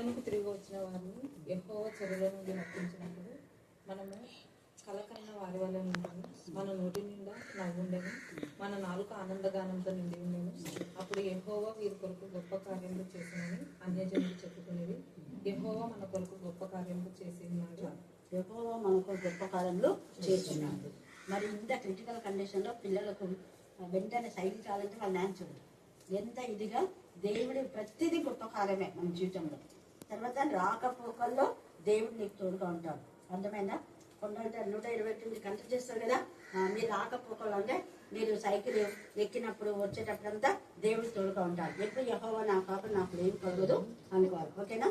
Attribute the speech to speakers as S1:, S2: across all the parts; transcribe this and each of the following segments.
S1: సియోనుకు తిరిగి వచ్చిన వారిని యెహోవా చెరలో నుండి రప్పించినప్పుడు మనము కలకన్న వారి వల్ల ఉన్నాము. మన నోటి నిండా నవ్వుండెను, మన నాలుక ఆనందగానంతో నిండి ఉండేను. అప్పుడు యెహోవా వీరి కొరకు గొప్ప కార్యములు చేసినని అన్యజనులు చెప్పుకునేది. యెహోవా మన కొరకు గొప్ప కార్యములు చేసి ఉన్నాడు.
S2: యెహోవా మనకు గొప్ప కార్యములు చేస్తున్నాడు. మరి ఇంత క్రిటికల్ కండిషన్లో పిల్లలకు వెంటనే సైకిల్ చాలంటే వాళ్ళ న్యాచురల్ ఎంత ఇదిగా దేవుడి ప్రతిదీ గొప్ప కార్యమే మన జీవితంలో. తర్వాత రాకపోకల్లో దేవుడు నీకు తోడుగా ఉంటాడు. అర్థమైందా? కొండంటే 129 గంటలు చేస్తారు కదా. మీరు రాకపోకలు అంటే మీరు సైకిల్ ఎక్కినప్పుడు వచ్చేటప్పుడు అంతా దేవుడు తోడుగా ఉంటాడు. ఎప్పుడు యెహోవా నా కాపరి నాకు ఏం కలగదు అనుకోవాలి. ఓకేనా?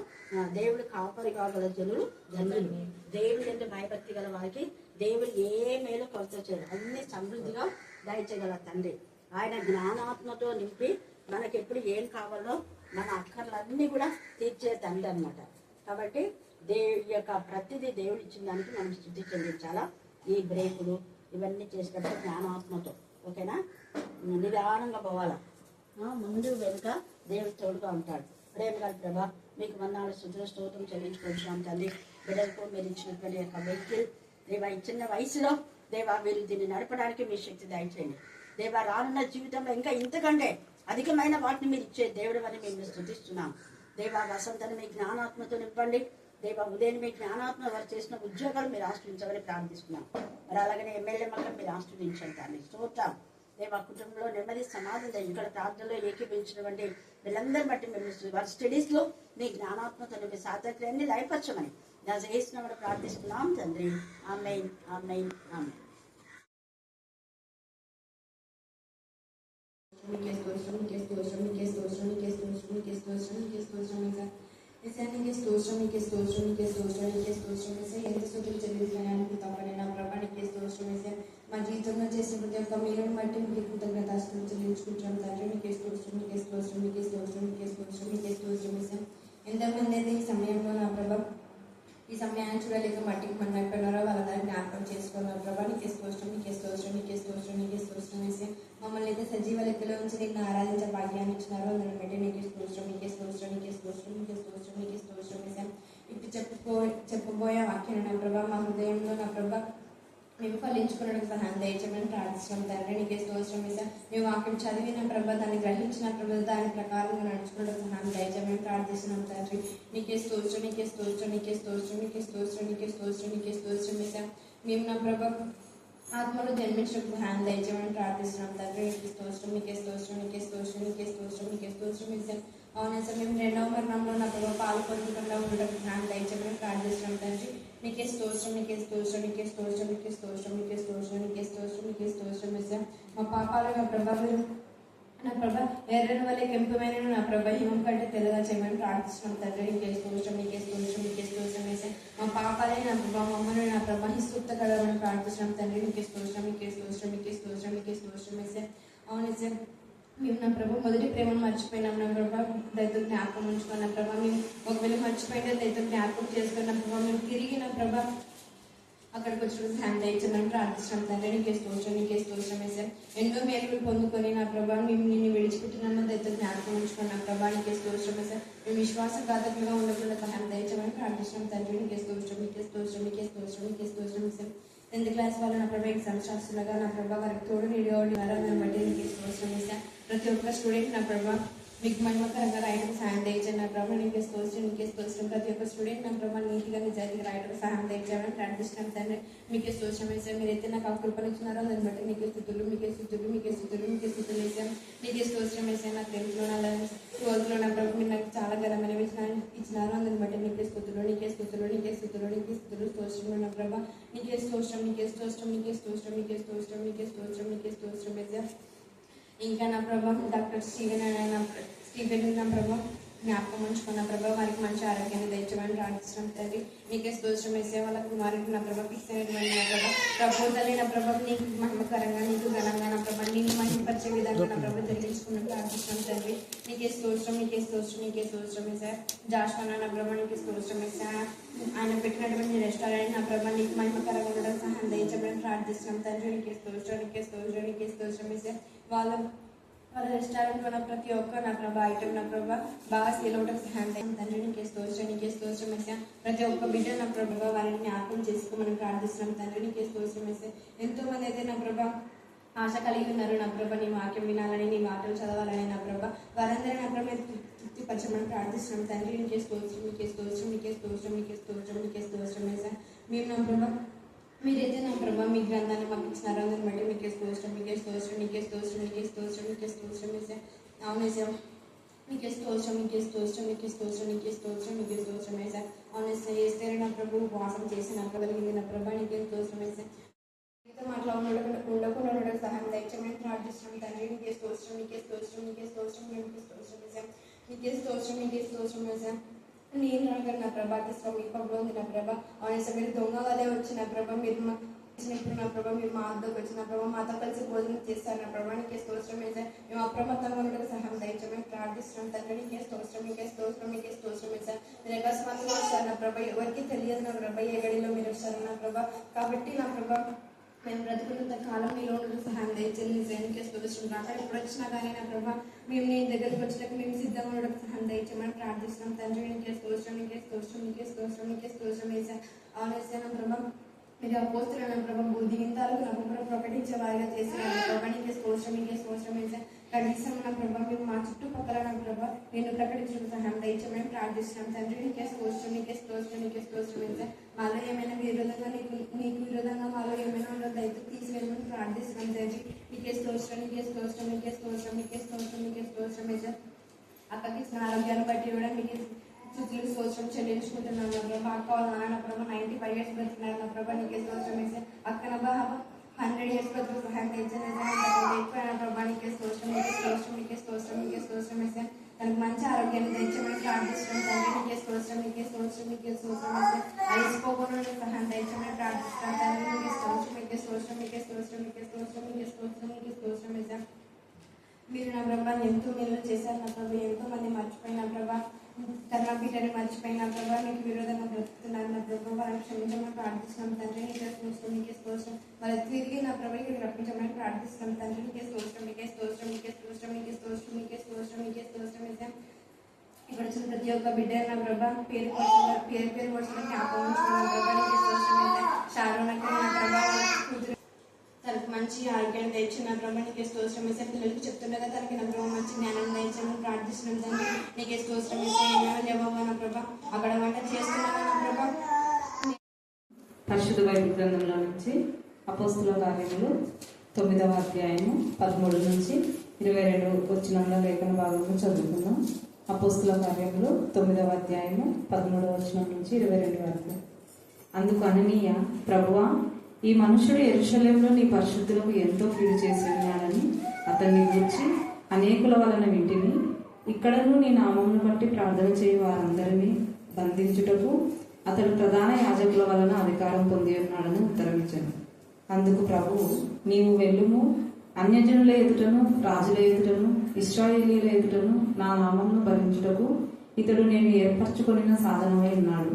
S2: దేవుడు కాపరి కాగల జనులు ధన్యులు. దేవుడు అంటే భయభక్తి గల వారికి దేవుడు ఏ మేలు కొరత చేయడు, అన్ని సమృద్ధిగా దయచేయగల తండ్రి. ఆయన జ్ఞానాత్మతో నింపి మనకి ఎప్పుడు ఏం కావాలో మన అక్కర్లన్నీ కూడా తీర్చే తండ్రి అనమాట. కాబట్టి దేవుడి యొక్క ప్రతిదీ దేవుడు ఇచ్చిన దానికి మనం స్థుతి చెల్లించాలా. ఈ బ్రేకులు ఇవన్నీ చేసేటప్పుడు జ్ఞానాత్మతో, ఓకేనా? నిదానంగా పోవాలా. ముందు వెనుక దేవుడు తోడుగా ఉంటాడు. ప్రేమ గారి ప్రభా మీకు మన్నాడు శుద్ధ స్తోత్రం చెల్లించుకుంటున్నాం తండ్రి. బిడ్డలకు మీరు ఇచ్చినటువంటి యొక్క వెహికల్ దేవా, ఈ చిన్న వయసులో దేవా మీరు దీన్ని నడపడానికి మీ శక్తి దయచేయండి దేవా. రానున్న జీవితంలో ఇంకా ఇంతకంటే అధికమైన వాటిని మీరు ఇచ్చే దేవుడు అని మేము స్తుతిస్తున్నాం దేవా. వసంతని మీ జ్ఞానాత్మతో నింపండి దేవా. ఉదయం మీ జ్ఞానాత్మ వారు చేసిన ఉద్యోగాలు మీరు ఆశ్రయించమని ప్రార్థిస్తున్నాం. మరి అలాగనే ఎమ్మెల్యే మక్కలు మీరు ఆశ్రయించండి తండ్రి. స్తోత్రం దేవా. కుటుంబంలో నెమ్మది సమాధానం ఇక్కడ ప్రార్థనలో ఏకీపించినటువంటి వీళ్ళందరినీ బట్టి మేము వారి స్టడీస్లో మీ జ్ఞానాత్మతో నింపి సాధకులన్నీ లయపరచమని చేసినామని ప్రార్థిస్తున్నాం తండ్రి. ఆమేన్, ఆమేన్, ఆమేన్.
S3: మా జీవితంలో చేసిన ప్రతి ఒక్క మీరుని బట్టి మీకు కృతజ్ఞతాస్తులు చెల్లించుకుంటాం తండ్రి. మీకే స్తోత్రం, మీకే స్తోత్రం, మీకే స్తోత్రం, మీకే స్తోత్రం, మీకే స్తోత్రం వేసాం. ఎంతమంది అయితే ఈ సమయంలో నా ప్రభా ఈ సమయాన్ని చూడలేక మట్టికి మన అయిపోయినారో వాళ్ళ దాన్ని జ్ఞాపకం చేసుకున్నారు ప్రభా. నీకే స్తోత్రం, నీకే స్తోత్రం, నీకే స్తోత్రం, నీకే స్తోత్రం వేసి మమ్మల్ని అయితే సజీవ లెక్కలో ఉంచి నిన్ను ఆరాధించే భాగ్యాన్ని ఇచ్చినారు. అందులో బట్టి నీకే స్తోత్రం, నీకే స్తోత్రం, నీకే స్తోత్రం, నీకే స్తోత్రం, నీకే స్తోత్రం వేసాం. ఇప్పుడు చెప్పబోయే వాక్యం నా ప్రభా మా హృదయంలో నా ప్రభా మేము ఫలించుకోవడానికి సహాయం దయచేయమని ప్రార్థిస్తాం తండ్రి. నీకే స్తోత్రం వేసాం. మేము వాక్యం చదివిన ప్రభా దాన్ని గ్రహించిన ప్రభా దాని ప్రకారంగా నడుచుకోవడానికి సహాయం దయచేయమని ప్రార్థిస్తున్నాం తండ్రి. నీకే స్తోత్రం, నీకే స్తోత్రం, నీకే స్తోత్రం, నీకే స్తోత్రం, నీకే స్తోత్రం, నీకే స్తోత్రం వేసాం. మేము నా ప్రభా ఆత్మలో జన్మించడానికి సహాయం దయచేయమని ప్రార్థిస్తున్నాం తండ్రి. నీకే స్తోత్రం, నీకే స్తోత్రం, నీకే స్తోత్రం, నీకే స్తోత్రం, నీకే స్తోత్రం వేసాం. అవునా సార్, మేము రెండవ మరణంలో నా ప్రభావ పాల్పొందకుండా ఉండడానికి సహాయం దయచేయమని ప్రార్థిస్తున్నాం తండ్రి. నీకే స్తోత్రం, నీకే స్తోత్రం, నీకే స్తోత్రం, నీకే స్తోత్రం, నీకే స్తోత్రం, నీకే స్తోత్రం, నీకే స్తోత్రం వేసాం. మా పాపాలు నా ప్రభావం నా ప్రభా ఎర్రని వల్ల కెంపుమైన నా ప్రభా హిమం కంటే తెల్లగా చేయమని ప్రార్థిస్తున్నాం తండ్రి. నీకే స్తోత్రం, నీకే స్తోత్రం, నీకే స్తోత్రం వేసాం. మా పాపాలే నా ప్రభా మమ్మల్ని నా ప్రభా హిస్తుత కలవని ప్రార్థిస్తున్నాం తండ్రి. నీకే స్తోత్రం, నీకే స్తోత్రం, నీకే స్తోత్రం, నీకే స్తోత్రం వేసాం. అవును సార్, మేము నా ప్రభా మొదటి ప్రేమను మర్చిపోయినాం నా ప్రభా. దయతో జ్ఞాపకం ఉంచుకున్న ప్రభా మేము ఒకవేళ మర్చిపోయినా దయతో జ్ఞాపకం చేసుకున్న ప్రభా మేము తిరిగి నా ప్రభా అక్కడికి వచ్చినప్పుడు సహాయం దయచేయమని ప్రార్థిస్తున్నాం తండ్రి. నీకే స్తోత్రం, నీకే స్తోత్రం వేసాం. ఎన్నో మేలులు పొందుకొని నా ప్రభా మేము నిన్ను విడిచిపెట్టినామో దయతో జ్ఞాపకం ఉంచుకున్న ప్రభా. నీకే స్తోత్రం వేసాం. మేము విశ్వాసఘాతకులుగా ఉండకుండా సహాయం దయచేయమని ప్రార్థిస్తున్నాం తండ్రి. నీకే స్తోత్రం, నీకే స్తోత్రం, నీకే స్తోత్రం, నీకే స్తోత్రం వేసాం. 10th క్లాస్ వాళ్ళు నా ప్రభా ఎగ్జామ్స్ రాస్తున్నగా నా ప్రభా వారికి తోడు నీడోడి వారం బట్టి నీకే స్తోత్రం వేసాం. ప్రతి ఒక్క స్టూడెంట్ నా ప్రభా మీకు మహిమకరంగా రాయడానికి సహాయం దయచేయండి నా ప్రభా. నీకే స్తోత్రం, నీకే స్తోత్రం. ప్రతి ఒక్క స్టూడెంట్ నా ప్రభా నీట్గా నిజాయితీగా రాయడానికి సహాయం దయచేయమని ప్రార్థిస్తున్నాం తండ్రి. మీకే స్తోత్రం వేసాం. మీరైతే నాకు ఆ కృపను ఇచ్చినారో దాన్ని బట్టి నీకే స్థుతులు, మీకే స్థుతులు, మీకే స్థుతులు, మీకే స్థుతులు వేసాం. నీకే స్తోత్రం వేసాం. నా 10th నా 12th నా ప్రభు మీరు నాకు చాలా ఘనమైన ఇచ్చినారో దాన్ని బట్టి నీకే స్థుతులు, నీకే స్థుతులు, నీకే స్థుతులు, నీకే స్థుతులు, స్తోత్రం నా ప్రభా. నీకే స్తోత్రం, నీకే స్తోత్రం, నీకే స్తోత్రం, నీకే స్తోత్రం, నీకే స్తోత్రం, నీకే స్తోత్రం వేసాం. ఇంకా నా ప్రభా డాక్టర్ స్టీవెన్ నా ప్రభా జ్ఞాపకం ఉంచుకున్న ప్రభా వారికి మంచి ఆరోగ్యాన్ని దయచేయమని ప్రార్థిస్తున్నాం తండ్రి. నీకే స్తోత్రం వేసే వాళ్ళ కుమారుడికి నా ప్రభా ఇచ్చినటువంటి నా ప్రభా ప్రభుత్వాన్ని నా ప్రభా నీకు మహిమకరంగా నీకు ఘనంగా నా ప్రభా నీకు మహిమపరిచే విధంగా నా ప్రభా తెలియజేసుకుని ప్రార్థిస్తున్నాం తండ్రి. నీకే స్తోత్రం, నీకే స్తోత్రం, నీకే స్తోత్రం వేసా. జాషువా నా ప్రభా నీకు స్తోత్రం వేసా. ఆయన పెట్టినటువంటి రెస్టారెంట్ నా ప్రభా నీకు మహిమకరంగా ఉండడం సహాయం దయచేయమని ప్రార్థిస్తున్నాం తండ్రి. నీకే స్తోత్రం, నీకే స్తోత్రం, నీకే స్తోత్రం వేసా. వాళ్ళ రెస్టారెంట్ ఉన్న ప్రతి ఒక్క నా ప్రభా ఐటమ్ నా ప్రభా బాగా సేల్ అవడానికి సహాయం చేయండి తండ్రి. నీకే స్తోత్రం వేసా. ప్రతి ఒక్క బిడ్డ నా ప్రభా వారిని జ్ఞాపకం చేసుకోమని ప్రార్థిస్తున్నాం తండ్రి. నీకే స్తోత్రం వేసా. ఎంతో మంది అయితే నా ప్రభా ఆశ కలిగి ఉన్నారు నా ప్రభా, నీ వాక్యం వినాలని, నీ మాటలు చదవాలని నా ప్రభా, వారందరూ నా ప్రభా తృప్తిపరచమని ప్రార్థిస్తున్నాం తండ్రి. నీకే స్తోత్రం వేసా. మేము నా ప్రభా మీరైతే నా ప్రభా మీ గ్రంథాన్ని మాకు ఇచ్చినారు, అందరిని బట్టి మీకే స్తోత్రం వేసా. అవును వేసా. నీకే స్తోత్రం వేసా. అవును వేస్తే నా ప్రభు ఉపవాసం చేసి నా కలిగింది నా ప్రభా, నీకే స్తోత్రం వేసా. మాటలో ఉండకుండా ఉండడం సహాయం దయచేయమని ప్రార్థిస్తున్నాం తండ్రి. నీకే స్తోత్రం వేసా. నేను రాగల నా ప్రభా సమీపంలో ఉంది నా ప్రభా. అవును మీరు దొంగ వల్లే వచ్చిన ప్రభా, మీరు వచ్చినప్పుడు నా ప్రభా మీరు మా వద్దకు వచ్చిన ప్రభా మాతో కలిసి భోజనం చేస్తారు నా ప్రభా. నీకే స్తోత్రం వేసా. మేము అప్రమత్తంగా ఉండడం సహాయం దయచేయమని ప్రార్థిస్తున్నాం తండ్రి. నీకే స్తోత్రం వేసా. మీరు అకస్మాత్తుగా వస్తారు నా ప్రభా, ఎవరికి తెలియదు నా ప్రభా ఏ గడిలో మీరు వస్తారు నా ప్రభా. కాబట్టి నా ప్రభా మేము బ్రతుకున్నంత కాలం మీలో ఉండడం సహాయం దయచేయండి. నీకే స్తోత్రం. రాక ఎప్పుడు వచ్చినా కానీ నా ప్రభా మేము నీ దగ్గరికి వచ్చినాక మేము సిద్ధంగా ఉండడం సహాయం దయచేయమని ప్రార్థిస్తున్నాం తండ్రి. నీకే స్తోత్రం వేసా. అవును వేసా నా ప్రభా మీరు అపోస్తులు నా ప్రభా బుద్ధింతాలకు నా ప్రభా ప్రకటించే వారిగా చేసిన నా ప్రభా. నీకే స్తోత్రం వేసా. కనీసం నా ప్రభా మేము మా చుట్టుపక్కల నా ప్రభా నేను ప్రకటించడం సహాయం దయచేయమని ప్రార్థిస్తున్నాం తండ్రి. నీకే స్తోత్రం వేసా. మాలో ఏమైనా విరోధంగా నీకు విరోధంగా మాలో ఏమైనా ఉండదు అయితే తీసివేయమని ప్రార్థిస్తున్నాం తండ్రి. నీకే స్తోత్రం వేసా. అక్కడికి ఇచ్చిన ఆరోగ్యాన్ని బట్టి కూడా మీకు స్థుతులు స్తోత్రం చెల్లించుకుంటున్నాను నా ప్రభా. అక్క వాళ్ళ నాన్న ప్రభా 95 years బతుకున్నారు నా ప్రభా. నీకే స్తోత్రం వేసా. అక్కన బాబా 100 years బతుకు సహాయం తెచ్చిన ప్రభా. నీకే స్తోత్రం వేసా. తనకు మంచి ఆరోగ్యాన్ని తెచ్చమని ప్రార్థిస్తున్నాం తండ్రి. నీకే స్తోత్రం వేసా. అలసిపోకుండా సహాయం తెచ్చమని ప్రార్థిస్తున్నాం తండ్రి. నీకే స్తోత్రం వేసా. మీరు నా ప్రభా ఎంతో మేలు చేశారు నా ప్రభా. ఎంతో మంది మర్చిపోయిన ప్రభా తన బిడ్డని మర్చిపోయిన ప్రభా నీకు విరోధంగా బ్రతుకుతున్నారు నా ప్రభా. వాళ్ళని క్షమించమని ప్రార్థిస్తున్నాం తండ్రి. నీకే స్తోత్రం. వాళ్ళు తిరిగి నా ప్రభా ఇక్కడ రప్పించమని ప్రార్థిస్తున్నాం తండ్రి. నీకే స్తోత్రం వేసా. ఇక్కడ వచ్చిన ప్రతి ఒక్క బిడ్డ నా ప్రభా పేరు వచ్చిన జ్ఞాపకం ఉంచుకున్న ప్రభా. నీకే స్తోత్రం వేసా. షారోనకి నా ప్రభా తనకు మంచి ఆరోగ్యాన్ని తెచ్చిన ప్రభా. నీకే స్తోత్రం వేసా. పిల్లలకి చెప్తుండగా తనకి నా ప్రభా మంచి జ్ఞానం తెచ్చమని ప్రార్థిస్తున్నాం తండ్రి. నీకే స్తోత్రం వేసా. ఏమైనా లేవా నా ప్రభా అక్కడ వంట చేస్తున్నాను నా ప్రభా.
S1: పరిశుద్ధ బైబిల్ గ్రంథంలో నుంచి అపోస్తుల కార్యములు 9వ అధ్యాయము 13 నుంచి 22 వచనంలో లేఖన భాగంలో చదువుకుందాం. అపోస్తుల కార్యములు 9వ అధ్యాయము 13వ వచనం నుంచి 22 వరకు. అందుకు అననీయ, ప్రభువా ఈ మనుషుడు యెరూషలేములో నీ పరిశుద్ధులకు ఎంతో కీడు చేసి ఉన్నాడని అతన్ని గూర్చి అనేకుల వలన వింటిని, ఇక్కడను నీ నామమును బట్టి ప్రార్థన చేయి వారందరినీ బంధించుటకు అతడు ప్రధాన యాజకుల వలన అధికారం పొంది ఉన్నాడని ఉత్తరమిచ్చాను. అందుకు ప్రభువు, నీవు వెళ్ళుము, అన్యజనుల ఎదుటను రాజుల ఎదుటను ఇశ్రాయేలీల ఎదుటను నా నామమును భరించుటకు ఇతడు నేను ఏర్పరచుకొనిన సాధనమై ఉన్నాడు.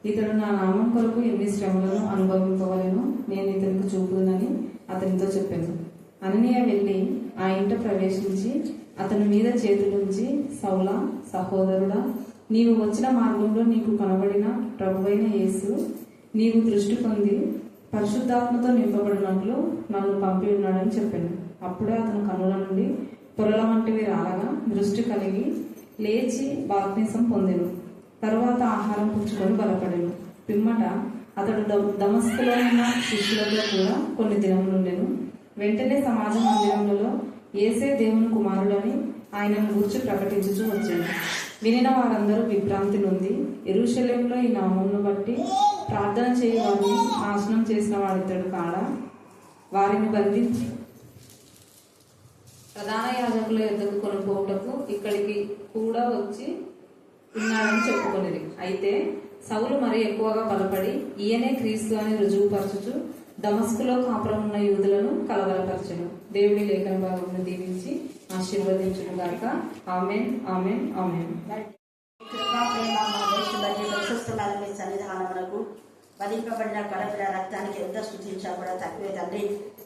S1: ఇతడు నా నామం కొరకు ఎన్ని శ్రమలను అనుభవింపవలెనో నేను ఇతనికి చూపునని అతనితో చెప్పాను. అననీయ వెళ్ళి ఆ ఇంట ప్రవేశించి అతని మీద చేతులుంచి, సౌలా సహోదరుడా, నీవు వచ్చిన మార్గంలో నీకు కనబడిన ప్రభువైన యేసు నీవు దృష్టి పొంది పరిశుద్ధాత్మతో నింపబడినట్లు నన్ను పంపి ఉన్నాడని చెప్పాను. అప్పుడే అతను కన్నుల నుండి పొరల వంటివి రాలగా దృష్టి కలిగి లేచి బాప్తిసం పొందెను. తరువాత ఆహారం పుచ్చుకొని బలపడెను. పిమ్మట అతడు దమస్కులో ఉన్న శిష్యులతో కూడా కొన్ని దినములుండెను. వెంటనే సమాజ మందిరములలో యేసే దేవుని కుమారుడని ఆయనను గూర్చి ప్రకటించుచూ వచ్చాడు. వినిన వారందరూ విభ్రాంతి నొంది, యెరూషలేములో ఈ నామమును బట్టి ప్రార్థన చేయి వారిని నాశనం చేసిన వాడితడు కాడా, వారిని బంధించి ప్రధాన యాజకుల యొద్దకు కొనుక్కోటకు ఇక్కడికి కూడా వచ్చి ఉన్నాడని చెప్పుకొనిది. అయితే సౌలు మరి ఎక్కువగా బలపడి ఈయనే క్రీస్తు అని రుజువుపరచుచు దమస్కులో కాపురం ఉన్న యూదులను కలవరపరచెను. దేవుడి లేఖన భాగమును దీవించి ఆశీర్వదించును గాక. ఆమేన్, ఆమేన్, ఆమేన్.
S2: సన్నిధానములకు వధింపబడిన గడపిన రక్తానికి ఎంత స్తుతించా కూడా తక్కువే తండ్రి.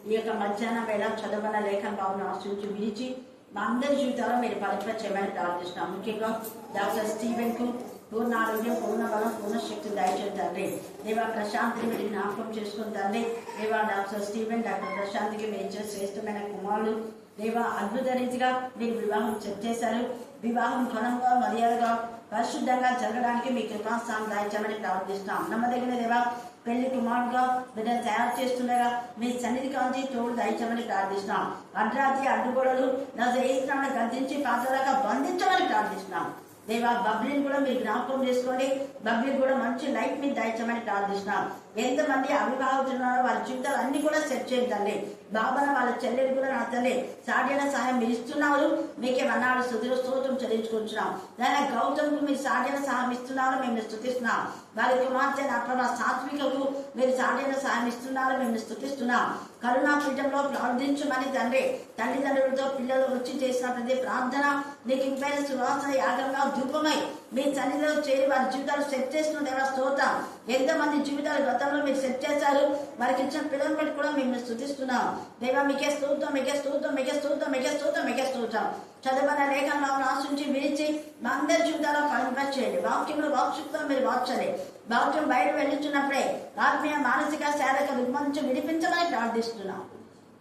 S2: ఈ యొక్క మధ్యాహ్నం వేళ చదవన లేఖన భావన ఆశించి విరిచి మా అందరి జీవితాల్లో మీరు పరిపూర్ణ చేయమని ప్రార్థిస్తున్నాం. ముఖ్యంగా డాక్టర్ స్టీవెన్ కు పూర్ణ ఆరోగ్యం, పూర్ణ బలం, పూర్ణ శక్తి దయచేయండి తండ్రి. దేవా ప్రశాంతిని మీరు జ్ఞాపకం చేసుకుని తండ్రి. దేవా డాక్టర్ స్టీవెన్, డాక్టర్ ప్రశాంత్కి మీరు ఇచ్చిన శ్రేష్టమైన కుమారులు దేవా అద్భుత రీతిగా మీరు వివాహం చేశారు. వివాహం ఘనంగా, మర్యాదగా, పరిశుద్ధంగా జరగడానికి మీ కృపాస్థానం దాయించమని ప్రార్థిస్తున్నాం. నమ్మదగిన దేవా పెళ్లి కుమారుడుగా బిడ్డను తయారు చేస్తుండగా మీ సన్నిధి కాంతి తోడు దయచమని ప్రార్థిస్తున్నాం. అర్ధరాత్రి అడ్డుగోడలు నజరేస్తున్నామని గర్జించి పాత్రలాగా బంధించమని ప్రార్థిస్తున్నాం. దేవా బబ్లీని కూడా మీరు జ్ఞాపకం చేసుకోండి. బబ్లీ కూడా మంచి లైఫ్ మీద దయచమని ప్రార్థిస్తున్నాం. ఎంతమంది అవివాహితున్నారో వారి జీవితాలు అన్ని కూడా సెట్ చేయండి. బాబాన వాళ్ళ చెల్లెలు కూడా నా తల్లి సాధ్యన సహాయం మీరు ఇస్తున్నారు. మీకే అన్నాడు స్తుతులు స్తోత్రం చెల్లించుకుంటున్నాం. దాని గౌతమ్కు మీరు సాధ్యన సహాయం ఇస్తున్నారు, మేము స్తుతిస్తున్నాం. వారి కుమార్తె నా ప్రభా సాత్వికకు మీరు సాధ్యన సహాయం ఇస్తున్నారు, మేము స్తుతిస్తున్నాం. కరుణా పీఠంలో ప్రార్థించమని తండ్రి తల్లిదండ్రులతో పిల్లలు వచ్చి చేసిన ప్రతి ప్రార్థన నీకు ఇంపైన సువాసన యాగంగా ధూపమై మీ సన్నిధిలో చేరి వారి జీవితాలు సెట్ చేస్తున్న దేవా స్తోత్రం. ఎంతమంది జీవితాలు గతంలో మీరు సెట్ చేశారు, వారికి ఇచ్చిన పిల్లలు బట్టి కూడా మేము స్తుతిస్తున్నాం. దేవా మీకే స్తోత్రం, మీకే స్తోత్రం, మీకే స్తోత్రం, మీకే స్తోత్రం, మీకే స్తోత్రం. చదవన లేఖను ఆశించి విరిచి మా అందరి జీవితాల్లో కనిపించేయండి. వాక్యంలో వాక్శక్తితో మీరు వార్చాలి. వాక్యం బయట వెళ్ళించున్నప్పుడే ఆత్మీయ మానసిక శారీరక రుగ్మం నుంచి విడిపించమని ప్రార్థిస్తున్నాం.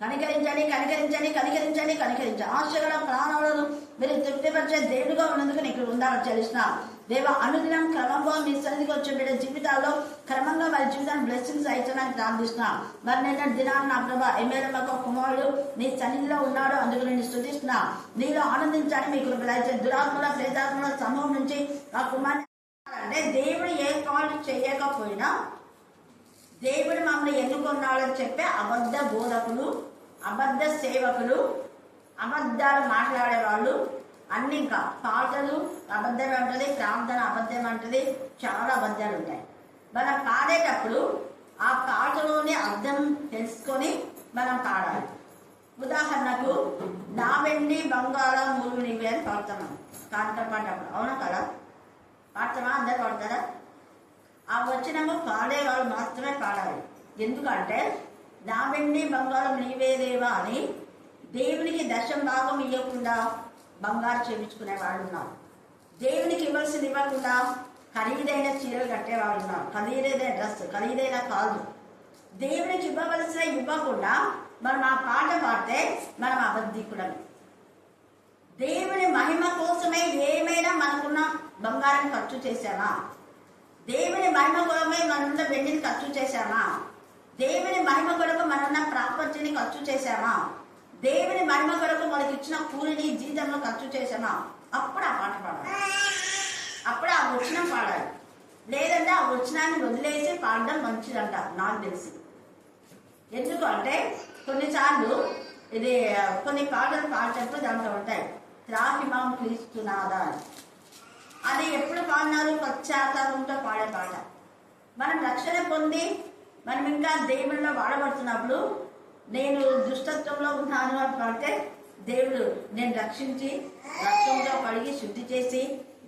S2: కనికరించండి, కనికరించండి, కనికరించండి, కనికరించండి. ఆశగల ప్రాణాలను మీరు తృప్తిపరిచే దేవుడుగా ఉన్నందుకు నీకు ఉండాలని చెల్లిస్తున్నాం. దేవ అనుదినం క్రమంగా మీ సన్నిధికి వచ్చే బిడ్డ జీవితాల్లో క్రమంగా వారి జీవితాన్ని బ్లెస్సింగ్స్ అయించడానికి ప్రార్థిస్తున్నాం. మరి నిన్న దినాన్ని నా ప్రభా ఎమ్మెల్యే కుమారుడు నీ సన్నిధిలో ఉన్నాడు, అందుకు నేను స్తుతిస్తున్నా. నీలో ఆనందించాలని మీకు దురాత్మల ప్రేతాత్మల సమూహం నుంచి ఆ కుమారుని అంటే దేవుడు ఏ కాల్ చేయకపోయినా దేవుడు మమ్మల్ని ఎన్నుకున్నాడని చెప్పే అబద్ధ బోధకులు, అబద్ధ సేవకులు, అబద్ధాలు మాట్లాడే వాళ్ళు అన్ని ఇంకా పాటలు అబద్ధమే ఉంటుంది, ప్రార్థన అబద్ధం అంటుంది, చాలా అబద్ధాలు ఉంటాయి. మనం పాడేటప్పుడు ఆ పాటలోని అర్థం తెలుసుకొని మనం పాడాలి. ఉదాహరణకు నా వెండి బంగాళ మూలు నీవే అని పాడుతున్నాం కాంట పాటప్పుడు, అవునా కదా? పాడతామా? అందరు పాడతారా? ఆ వచనము పాడేవాళ్ళు మాత్రమే పాడాలి. ఎందుకంటే నా వెండి బంగారం నీవేదేవా అని దేవునికి దశం భాగం ఇవ్వకుండా బంగారు చేయించుకునే వాళ్ళు ఉన్నారు. దేవునికి ఇవ్వాల్సింది ఇవ్వకుండా ఖరీదైన చీరలు కట్టేవాళ్ళు ఉన్నారు, ఖరీదైన డ్రెస్, ఖరీదైన కాళ్ళు. దేవునికి ఇవ్వవలసిన ఇవ్వకుండా మనం ఆ పాట పాడితే మనం అబద్ధికుడమే. దేవుని మహిమ కోసమే ఏమైనా మనకున్న బంగారం ఖర్చు చేశామా? దేవుని మహిమ కొరకై మనన్న వెండిని ఖర్చు చేశామా? దేవుని మహిమ కొరకు మనన్న ప్రాపర్టీని ఖర్చు చేశామా? దేవుని మహిమ కొరకు మనకి ఇచ్చిన కూలిని జీతంలో ఖర్చు చేశామా? అప్పుడు ఆ పాట పాడాలి, అప్పుడు ఆ వచనం పాడాలి. లేదంటే ఆ వచనాన్ని వదిలేసి పాడడం మంచిదంట నాకు తెలిసి. ఎందుకంటే కొన్నిసార్లు ఇది కొన్ని పాటలు పాడేటప్పుడు దాంట్లో ఉంటాయి త్రాహిమాం క్రీస్తునాదా అని. అది ఎప్పుడు పాడినారు? పశ్చాత్తాపంతో పాడే పాట. మనం రక్షణ పొంది మనం ఇంకా దేవుడిలో వాడబడుతున్నప్పుడు నేను దుష్టత్వంలో ఉన్నాను అని పాడితే దేవుడు నేను రక్షించి రక్తంతో కడిగి శుద్ధి చేసి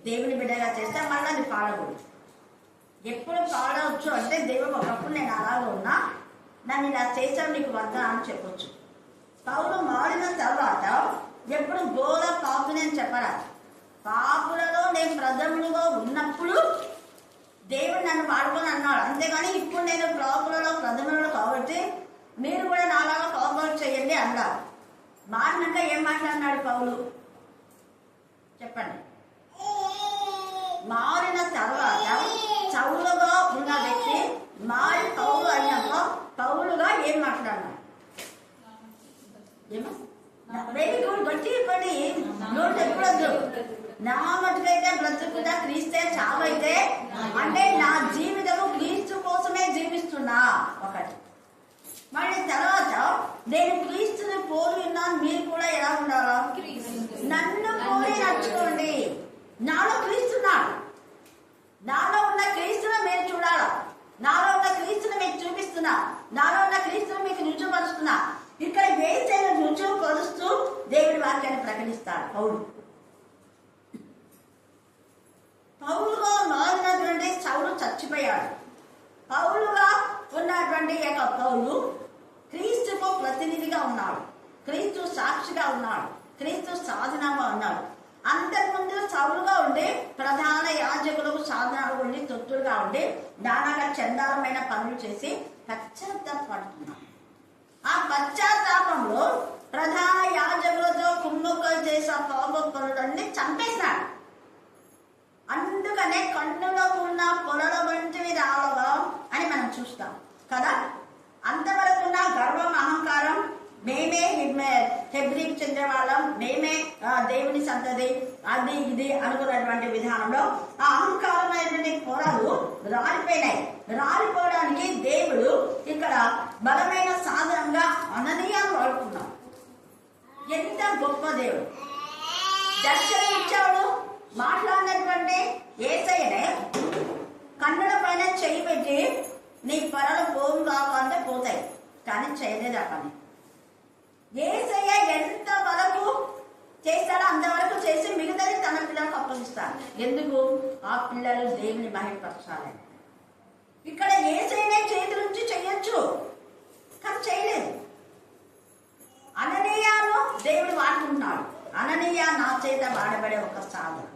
S2: దేవుని బిడ్డగా చేస్తే మళ్ళీ అది పాడకూడదు. ఎప్పుడు పాడవచ్చు అంటే దేవుడు ఒకప్పుడు నేను అలాగే ఉన్నా, నన్ను ఇలా చేశావు నీకు వద్దా అని చెప్పొచ్చు. పౌలు మారిన తర్వాత ఎప్పుడు ఘోర పాపుని అని చెప్పరా? పాపులలో నేను ప్రథములుగా ఉన్నప్పుడు దేవుడు నన్ను వాడుకొని అన్నాడు. అంతేగాని ఇప్పుడు నేను పాపులలో ప్రథములలో కాబట్టి మీరు కూడా నాలాగా కాపరేట్ చేయండి అన్నారు. మారినాక ఏం మాట్లాడినాడు పౌలు చెప్పండి? మారిన తర్వాత చౌలుగా ఉన్న వ్యక్తి మారి పౌలు అయినాక పౌలుగా ఏం మాట్లాడినాడు? ఏమో వెరీ గుడ్, గట్టి చెప్పండి. నోట్ ఎప్పుడొద్దు. నా మటుకైతే బ్రతుకుతా క్రీస్తే చావైతే అంటే నా జీవితము క్రీస్తు కోసమే జీవిస్తున్నా ఒకటి. మళ్ళీ తర్వాత నేను క్రీస్తుని పోలి ఉన్నాను, మీరు కూడా ఎలా ఉండాలా? నన్ను పోలి నడుచుకోండి. నాలో క్రీస్తున్నాడు, నాలో ఉన్న క్రీస్తుని మీరు చూడాలా. నాలో ఉన్న క్రీస్తుని మీకు చూపిస్తున్నా, నాలో ఉన్న క్రీస్తుని మీకు రుజువుపరుస్తున్నా. ఇక్కడ వేసైన రుజువు పరుస్తూ దేవుడి వాక్యాన్ని ప్రకటిస్తాడు పౌలు. పౌలుగా మారినటువంటి సౌలు చచ్చిపోయాడు. పౌలుగా ఉన్నటువంటి పౌలు క్రీస్తుకు ప్రతినిధిగా ఉన్నాడు, క్రీస్తు సాక్షిగా ఉన్నాడు, క్రీస్తు సాధనగా ఉన్నాడు. అంతకుముందు సౌలుగా ఉండి ప్రధాన యాజకులకు సాధనాలు ఉండి తొత్తులుగా ఉండి నానాగా చందాలమైన పనులు చేసి పశ్చాత్తాపడుతున్నాడు. ఆ పశ్చాత్తాపంలో ప్రధాన యాజకులతో కుమ్ముక్కలు చేసే పాపరులన్నీ చంపేసినాడు. అందుకనే కన్నులో ఉన్న పొలల వంటివి రావగా అని మనం చూస్తాం కదా. అంతవరకు ఉన్న గర్వం, అహంకారం, మేమే హెబ్రీకి చెందే వాళ్ళం, మేమే దేవుని సంతతి, అది ఇది అనుకున్నటువంటి విధానంలో ఆ అహంకారమైనటువంటి పొరలు రాలిపోయినాయి. రాలిపోవడానికి దేవుడు ఇక్కడ బలమైన సాధనంగా అననీయాన్ని వాడుకున్నాడు. ఎంత గొప్ప దేవుడు! దర్శనం ఇచ్చాడు. మాట్లాడినటువంటి యేసయ్యనే కన్నుల పైన చెయ్యి పెట్టి నీ పొరలు పోవు కాకుండా పోతాయి, కానీ చేయలేదు. ఆ పని యేసయ్య ఎంత వరకు చేస్తాడో అంతవరకు చేసి మిగతాది తన పిల్లలకు అప్పగిస్తాడు. ఎందుకు? ఆ పిల్లలు దేవుని మహిమపరచాలని. ఇక్కడ యేసయ్యనే చేతి నుంచి చెయ్యొచ్చు, కానీ చేయలేదు. అననీయాను దేవుడు వాడుకుంటున్నాడు. అననీయ నా చేత వాడబడే ఒక సాధన.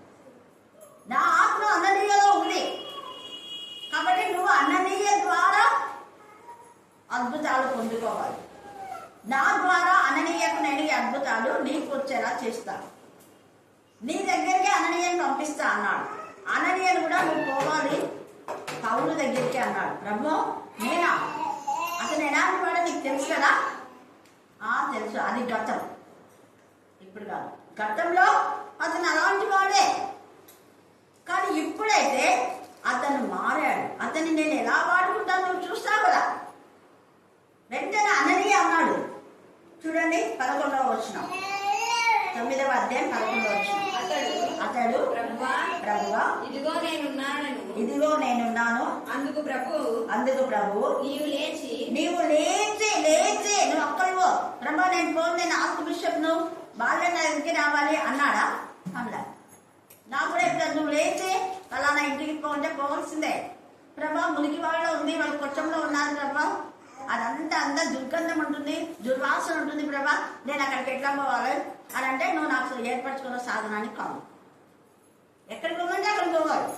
S2: నా ఆత్మ అననీయలో ఉంది కాబట్టి నువ్వు అననీయ ద్వారా అద్భుతాలు పొందుకోవాలి. నా ద్వారా అననీయకు నేను ఈ అద్భుతాలు నీకు వచ్చేలా చేస్తాను. నీ దగ్గరికి అననీయను పంపిస్తా అన్నాడు. అననీయను కూడా నువ్వు పోవాలి పౌలు దగ్గరికి అన్నాడు. ప్రభు నేనా? అతను ఎలాంటి వాడో నీకు తెలుసు కదా? తెలుసు. అది గతం, ఇప్పుడు కాదు. గతంలో అతను అలాంటి వాడే, కానీ ఇప్పుడైతే అతను మారాడు. అతన్ని నేను ఎలా వాడుకుంటాను నువ్వు చూస్తావు కదా. వెంటనే అననీయ అన్నాడు. చూడండి 11వ వచనం, 9వ అధ్యాయం 11వ వచనం. అతడు ప్రభువా
S3: ఇదిగో
S2: నేనున్నాను.
S3: అందుకు ప్రభువు
S2: నీవు లేచి నువ్వు ఒక్కరివో ప్రభా నేను పోను, నేను ఆర్క్ బిషప్ను, వాళ్ళే నా దగ్గరికి రావాలి అన్నాడా? అన్నా. నాకు కూడా ఇప్పుడు నువ్వు లేచి ఫలానా ఇంటికి పోంటే పోవాల్సిందే. ప్రభా మునికి వాళ్ళ ఉంది, వాళ్ళు కొట్టంలో ఉన్నారు ప్రభా, అదంతా దుర్గంధం ఉంటుంది, దుర్వాసన ఉంటుంది ప్రభా, నేను అక్కడికి ఎట్లా పోవాలి అని అంటే నువ్వు నాకు ఏర్పరచుకున్న సాధనానికి కాదు. ఎక్కడికి పోమంటే అక్కడికి పోవాలి.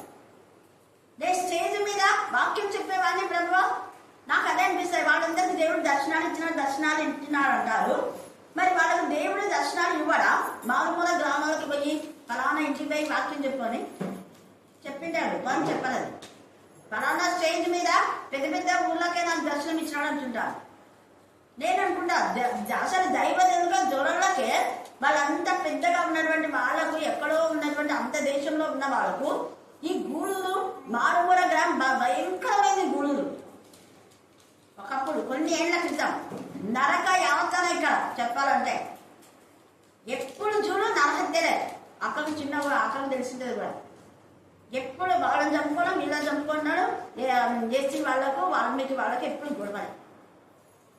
S2: నేను స్టేజ్ మీద వాక్యం చెప్పేవాడిని ప్రభా, నాకు అదే అనిపిస్తాయి. వాళ్ళందరికీ దేవుడు దర్శనాలు ఇచ్చినాడు అంటారు. మరి వాళ్ళకు దేవుడు దర్శనాలు ఇవ్వడా? మారుమూల గ్రామాలకు పోయి ఫలానా ఇంటికి పోయి వాక్యం చెప్పుకొని చెప్పింటాడు, కానీ చెప్పలేదు. ఫలానా స్టేజ్ మీద పెద్ద పెద్ద ఊళ్ళకే నాకు దర్శనం ఇచ్చినాడు అంటుంటారు. నేను అనుకుంటా అసలు దైవదేవుగా జొరలకే వాళ్ళంతా పెద్దగా ఉన్నటువంటి వాళ్ళకు, ఎక్కడో ఉన్నటువంటి అంత దేశంలో ఉన్న వాళ్ళకు ఈ గూడులు మారుమూల గ్రామం భయంకరమైన గూడులు. ఒకప్పుడు కొన్ని ఏళ్ల క్రితం నరక యావత్తన ఇక్కడ చెప్పాలంటే ఎప్పుడు చూడు నరహత్యలే. అక్కడికి చిన్న అక్కడికి తెలిసింది కూడా ఎప్పుడు వాళ్ళని చంపుకోవడం, వీళ్ళని చంపుకున్నాడు. ఎస్సీ వాళ్ళకు వాల్మీకి వాళ్ళకు ఎప్పుడు గొడవలే.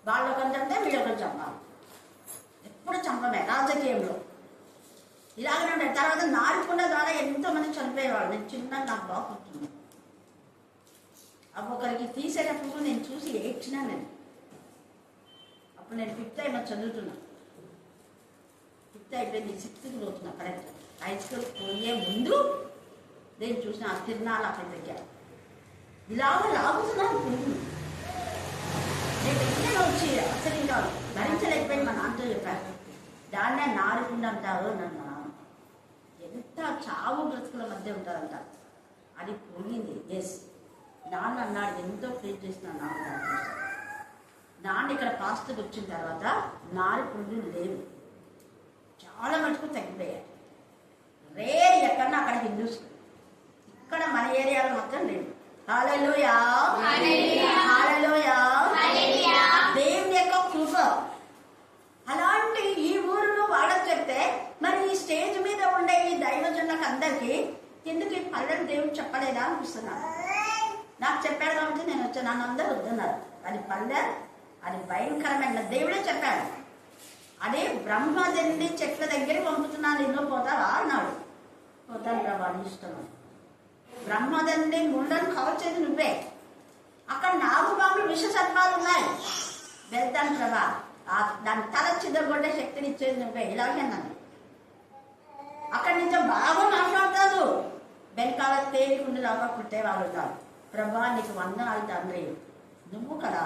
S2: వాళ్ళొకరు చంపితే వీళ్ళొకరు చంపాలి, ఎప్పుడు చంపమే రాజకీయంలో ఇలాగనే ఉంటాయి. తర్వాత నారికొండ ద్వారా ఎంతో మంది చనిపోయేవాళ్ళు. నేను చిన్న నాకు బాగా గుర్తుంది. ఒకరికి తీసేటప్పుడు నేను చూసి ఏడ్చినా. నేను అప్పుడు నేను 5th అయినా చదువుతున్నా. 5th అయిపోయింది, 6th పోతున్నా కరెక్ట్. హై స్కూల్ పోయే ముందు నేను చూసిన ఆ తిరునాళ్ళు అక్కడ దగ్గర ఇలాగ లాగుతున్నాను పురుగులు. నేను ఎక్కడ వచ్చి అసలు ఇంకా భరించలేకపోయింది. మా నాన్నతో చెప్పాను, దాన్నే నారుకుండా అంటారు నన్ను. ఎంత చావు బ్రతుకుల మధ్య ఉంటారంట. అది పోయింది. ఎస్, నాన్న అన్నాడు ఎంతో ప్రేర్ చేసిన నాన్న ఇక్కడ పాస్ట్కి వచ్చిన తర్వాత నారు పురుగులు లేవు, చాలా మటుకు తగ్గిపోయాయి. రేర్ ఎక్కడన్నా అక్కడ హిందూస్, ఇక్కడ మన ఏరియాలో మాత్రం లేదు. హల్లెలూయా, హల్లెలూయా, దేవుని యొక్క కృప. అలాంటి ఈ ఊరిలో వాళ్ళకి చెప్తే మరి ఈ స్టేజ్ మీద ఉండే ఈ దైవజనులకు అందరికీ ఎందుకు ఈ పల్లెలు దేవుడు చెప్పలేదా అనిపిస్తున్నాను. నాకు చెప్పాడు కాబట్టి నేను వచ్చాను. నన్ను అందరూ వద్దున్నారు. అది పల్లె, అది భయంకరమైన. దేవుడే చెప్పాడు, అదే బ్రహ్మదేవుని చెట్ల దగ్గర పంపుతున్నాను, ఎన్నో పోతావా అన్నాడు. పోతాను ప్రభా నీ ఇష్టం. బ్రహ్మదేవుని ముండను కవచేది నువ్వే. అక్కడ 4 బాంబులు విష సర్పాలు ఉన్నాయి, వెళ్తాను ప్రభా. దాని తల చిదగొట్టే శక్తిని ఇచ్చేది నువ్వే. ఇలాగే నన్ను అక్కడి నుంచి బాగా మాట్లాడతారు. వెనకాల తేలికుండలాగా పుట్టేవాళ్ళు ఉన్నారు. ప్రభా నీకు వందనాలు తండ్రి, నువ్వు కదా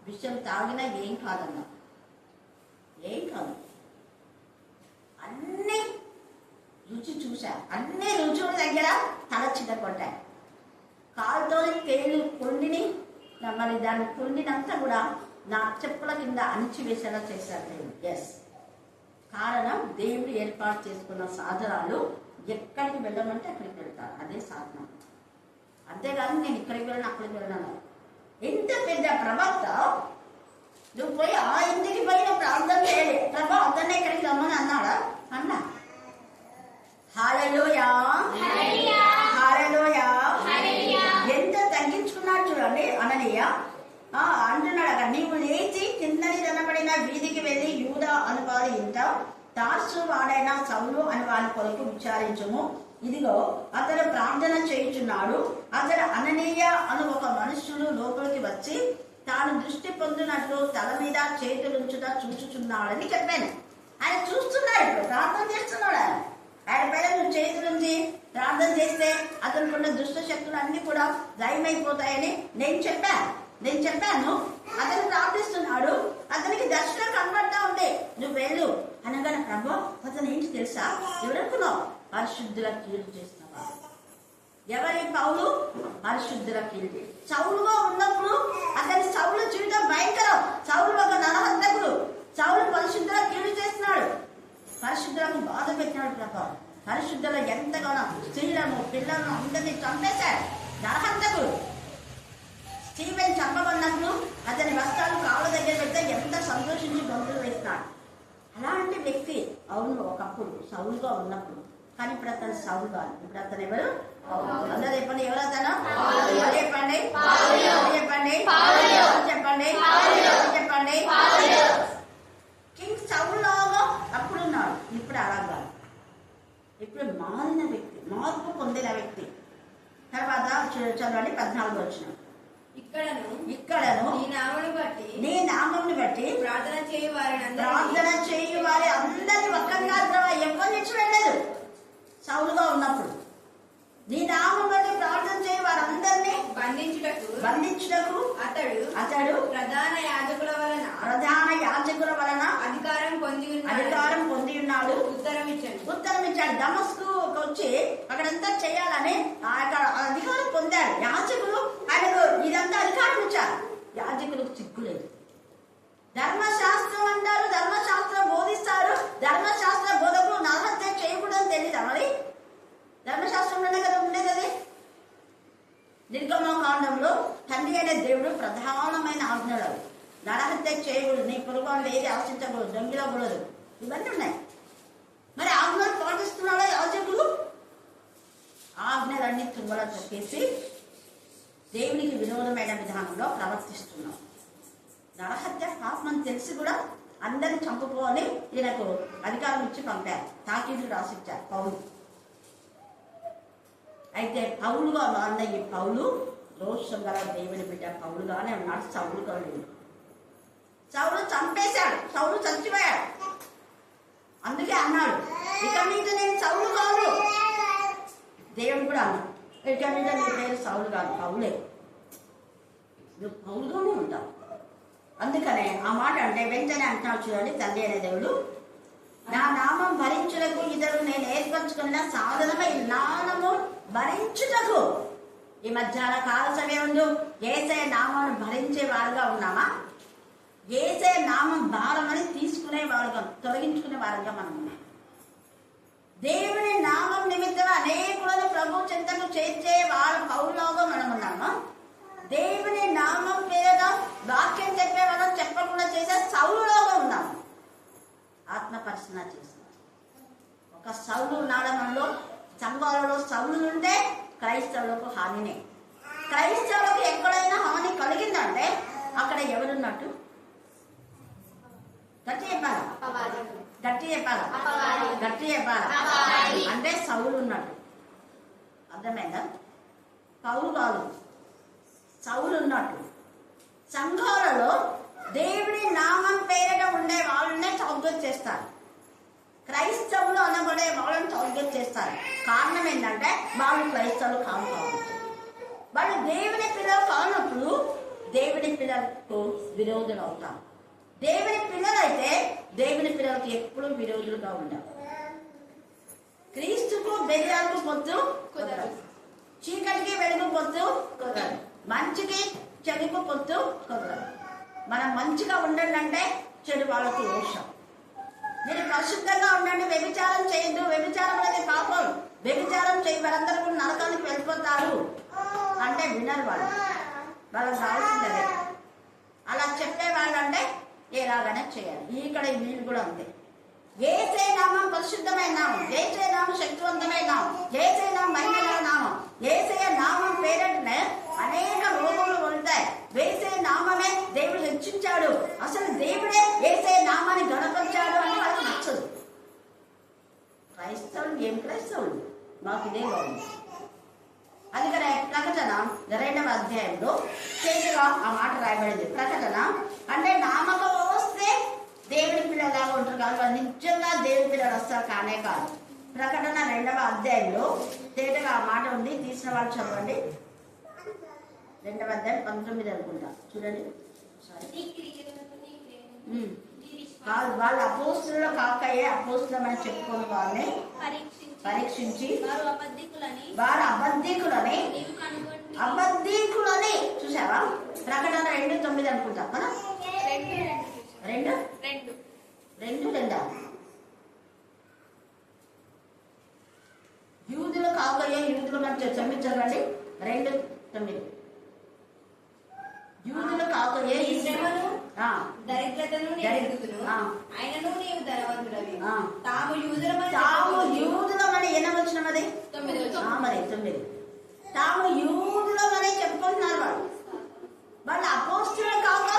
S2: విషయం తాగినా ఏం కాదన్నా, ఏం కాదు. అన్ని రుచి చూశా, అన్ని రుచుల దగ్గర తల చిన్న కొట్టాయి. కాలుతో తేలు కొండిని మరి దాని కొండినంతా కూడా నా చెప్పుల కింద అణిచివేసేలా చేశారు దేవుడు. ఎస్, కారణం దేవుడు ఏర్పాటు చేసుకున్న సాధనాలు ఎక్కడికి వెళ్ళమంటే అక్కడికి వెళ్తారు, అదే సాధనం. అంతేగాని నేను ఇక్కడికి వెళ్ళను అక్కడికి వెళ్ళను. ఎంత పెద్ద ప్రవక్త నువ్వు పోయి ఆ ఇంటికి పోయిన ప్రార్థన చేయాలి, ప్రభా అతన్నే ఇక్కడికి రమ్మని అన్నాడా? అన్నా. హల్లెలూయా, హల్లెలూయా. ఎంత తగ్గించుకున్నాడు చూడండి అననీయ. అంటున్నాడు అక్కడ, నీవు లేచి కిందని కనబడిన వీధికి వెళ్ళి యూదా అని వారి ఇంట తార్సు వాడైన సౌలు అని వారి కొరకు విచారించుము. ఇదిగో అతడు ప్రార్థన చేయుచున్నాడు. అతడు అననీయ అను ఒక మనుష్యుడు లోపలికి వచ్చి తాను దృష్టి పొందినట్లు తల మీద చేతులుంచుట చూచుచున్నాడని చెప్పాను. ఆయన చూస్తున్నాడు, ఇప్పుడు ప్రార్థన చేస్తున్నాడు. ఆయన పైన నువ్వు చేతులుంచి ప్రార్థన చేస్తే అతనుకున్న దుష్ట శక్తులు అన్ని కూడా దయమైపోతాయని నేను చెప్పాను. అతను ప్రార్థిస్తున్నాడు, అతనికి దర్శనం కనబడతా ఉంది. నువ్వు వెళ్ళు అనగానే, ప్రభు అతను ఏంటి తెలుసా? ఎవరనుకున్నావు? పరిశుద్ధుల కీడు చేస్తున్నావా? ఎవరి? పౌలు పరిశుద్ధుల కీడు. సౌలుగా ఉన్నప్పుడు అతని సౌలు జీవితం భయంకరం. సౌలు ఒక నరహంతకుడు. సౌలు పరిశుద్ధుల కీడు చేస్తున్నాడు, పరిశుద్ధులకు బాధ పెట్టినాడు. ప్రభు పరిశుద్ధులు ఎంతగానో స్త్రీలను పిల్లలను అందరినీ చంపేశాడు. నరహంతకుడు. స్టీవెన్ చంపబడినప్పుడు అతని వస్త్రాలు కాళ్ళ దగ్గర పెడితే ఎంత సంతోషించి గొంతులు వేస్తున్నాడు. అలాంటి వ్యక్తి అవును ఒకప్పుడు సౌలుగా ఉన్నప్పుడు, కానీ ఇప్పుడు అతను సౌలు కాదు. ఇప్పుడు అతను ఎవరు? అందరూ చెప్పండి, ఎవరు అతను? చెప్పండి చెప్పండి చెప్పండి చెప్పండి. కింగ్ సౌలు లాగా అప్పుడు ఉన్నాడు, ఇప్పుడు అలా కాదు. ఇప్పుడు మారిన వ్యక్తి, మార్పు పొందిన వ్యక్తి. తర్వాత చదవండి 14 వచ్చిన. ఇక్కడను నీ నామమును బట్టి ప్రార్థన చేయు వారి అందరి ఒక్కరిగా ఎవరి నుంచి వెళ్ళలేదు. సౌలుగా ఉన్నప్పుడు నీ నామం బట్టి ప్రార్థన చేయు వారందరినీ బంధించుటకు అతడు ప్రధాన యాజకుల వలన అధికారం పొంది ఉన్నాడు. ఉత్తరం ఇచ్చాడు. దమస్కు వచ్చి అక్కడంతా చేయాలని అధికారం పొందాడు. యాజకులు ఆయనకు ఇదంతా అధికారం ఇచ్చారు. యాజకులకు చిక్కులేదు. ధర్మశాస్త్రం అంటారు, ధర్మశాస్త్రం బోధిస్తారు. ధర్మశాస్త్ర బోధకులు నరహత్య చేయకూడదని తెలియదా? మరి ధర్మశాస్త్రంలోనే కదా ఉండేది అది. నిర్గమకాండంలో తండ్రి అనే దేవుడు ప్రధానమైన ఆజ్ఞలు అవి. నరహత్య చేయకూడదు, నీ పొరుగువాళ్ళు ఏది ఆశించకూడదు, దొంగిలకూడదు, ఇవన్నీ ఉన్నాయి. మరి ఆజ్ఞలు పాటిస్తున్నాడా యాజకులు? ఆజ్ఞలన్నీ తుంగలో తొక్కేసి దేవునికి విరోధమైన విధానంలో ప్రవర్తిస్తున్నాం. నరహత్య పాపం తెలిసి కూడా అందరిని చంపుకోవాలి ఈయనకు అధికారం ఇచ్చి పంపారు. తాకీదు రాసిచ్చారు పౌలు. అయితే పౌలుగా మారిన ఈ పౌలు రోషం గల దేవుని బిడ్డ పౌలుగానే ఉన్నాడు. సౌలుగా లేదు. సౌలు చంపేశాడు, సౌలు చచ్చిపోయాడు. అందుకే అన్నాడు, ఇక మీద నేను సౌలు కాదు. దేవుడు కూడా అన్నాడు, ఇక మీద నీ పేరు సౌలు కాదు, పౌలే. నువ్వు పౌలుగానే ఉంటావు. అందుకనే ఆ మాట అంటే వెంటనే అంటున్నాడు చూడండి, తండ్రి అనే దేవుడు, నా నామం భరించుటకు ఇతరు నేను ఏర్పరచుకున్న సాధనమై నామము భరించుటకు. ఈ మధ్యాహ్న కాల సమయంలో యేసయ్య నామాన్ని భరించే వారుగా ఉన్నామా? యేసయ్య నామం భారమని తీసుకునే వారుగా, తొలగించుకునే వారుగా మనం ఉన్నాం. దేవుని నామం నిమిత్తం అనేకులను ప్రభు చింతకు చేర్చే వారు పౌరులాగా మనం ఉన్నామా? దేవుని నామం పేరుగా వాక్యం చెప్పే వాళ్ళం చెప్పకుండా చేసే సౌలులాగా ఉన్నాము. ఆత్మ పరిశీలన చేస్తున్నాం. ఒక సౌలు నాడమంలో సంఘాలలో సౌలు ఉంటే క్రైస్తవులకు హానినే. క్రైస్తవులకు ఎక్కడైనా హాని కలిగిందంటే అక్కడ ఎవరున్నట్టు? గట్టి చెప్పాలా? అంటే సౌలు ఉన్నట్టు. అర్థమైందా? పౌలు కాదు, సౌలు ఉన్నట్టు. సంఘాలలో దేవుడి నామం పేరిట ఉండే వాళ్ళనే చౌకట్ చేస్తారు. క్రైస్తవులు అనబడే వాళ్ళని ఫర్గెట్ చేస్తారు. కారణం ఏంటంటే వాళ్ళు క్రైస్తవులు కాదు కాబట్టి. వాళ్ళు దేవుని పిల్లలు కానప్పుడు దేవుని పిల్లలకు విరోధులు అవుతారు. దేవుని పిల్లలైతే దేవుని పిల్లలకి ఎప్పుడూ విరోధులుగా ఉంటారు. క్రీస్తుకు బెల్లాలకు పొత్తు కుదరదు, చీకటికి వెలుగు పొత్తు కుదరదు, మంచికి చెడుకు పొత్తు కుదరదు. మనం మంచిగా ఉండండి అంటే చెడు వాళ్ళకు దోషం. మీరు పరిశుద్ధంగా ఉండండి, వ్యభిచారం చేయొద్దు, వ్యభిచారం అనేది పాపం, వ్యభిచారం చేయి వారందరూ కూడా నరకానికి వెళ్ళిపోతారు అంటే వినరు వాళ్ళు. వాళ్ళకి కావాల్సిందే. అలా చెప్పే వాళ్ళంటే ఎలాగైనా చేయాలి. ఇక్కడ వీళ్ళు కూడా అంతే. యేసే నామం పరిశుద్ధమైన నామం, యేసే నామం శక్తివంతమైన నామం, యేసే నామం మహిమగల నామం. యేసే నామం పేరంటనే అనేక రోగములు ఉంటాయి. వేసే నామమే దేవుడు హెచ్చించాడు. అసలు దేవుడే యేసే నామాన్ని గణపరిచాడు అని వాళ్ళకి నచ్చదు. క్రైస్తవులు ఏం క్రైస్తవులు, మాకు ఇదే బాగుంది. అందుకనే ప్రకటన 2వ అధ్యాయంలో చేతిగా ఆ మాట రాయబడింది. ప్రకటన అంటే నామకం వస్తే దేవుని పిల్లలాగా ఉంటారు కాదు, వాళ్ళు నిజంగా దేవుని పిల్లలు వస్తారు కానే కాదు. ప్రకటన 2వ అధ్యాయంలో తేటగా ఆ మాట ఉంది. తీసిన వాళ్ళు చదవండి. 2వ అధ్యాయం 19 అనుకుంటా, చూడండి. వాళ్ళ అపోస్తులు కాకయే అపోస్తులమని చెప్పుకొని వాళ్ళని పరీక్షించి వారు అబద్ధికులని చూసావా? ప్రకటన 2:9 అనుకుంటా కదా. 2:2 యూదులు కాకయే యూదులు మధ్య క్షమించండి. 2:9 యూదులు కాకయే
S3: దరిద్రతను ఆయనను నీవు ధనవంతుడవి. తాము
S2: యూదులమని ఎన్నవచ్చినది 9. తాము యూదులమని చెప్పుకుంటున్నారు వాళ్ళు. వాళ్ళు అపోస్తులు కాక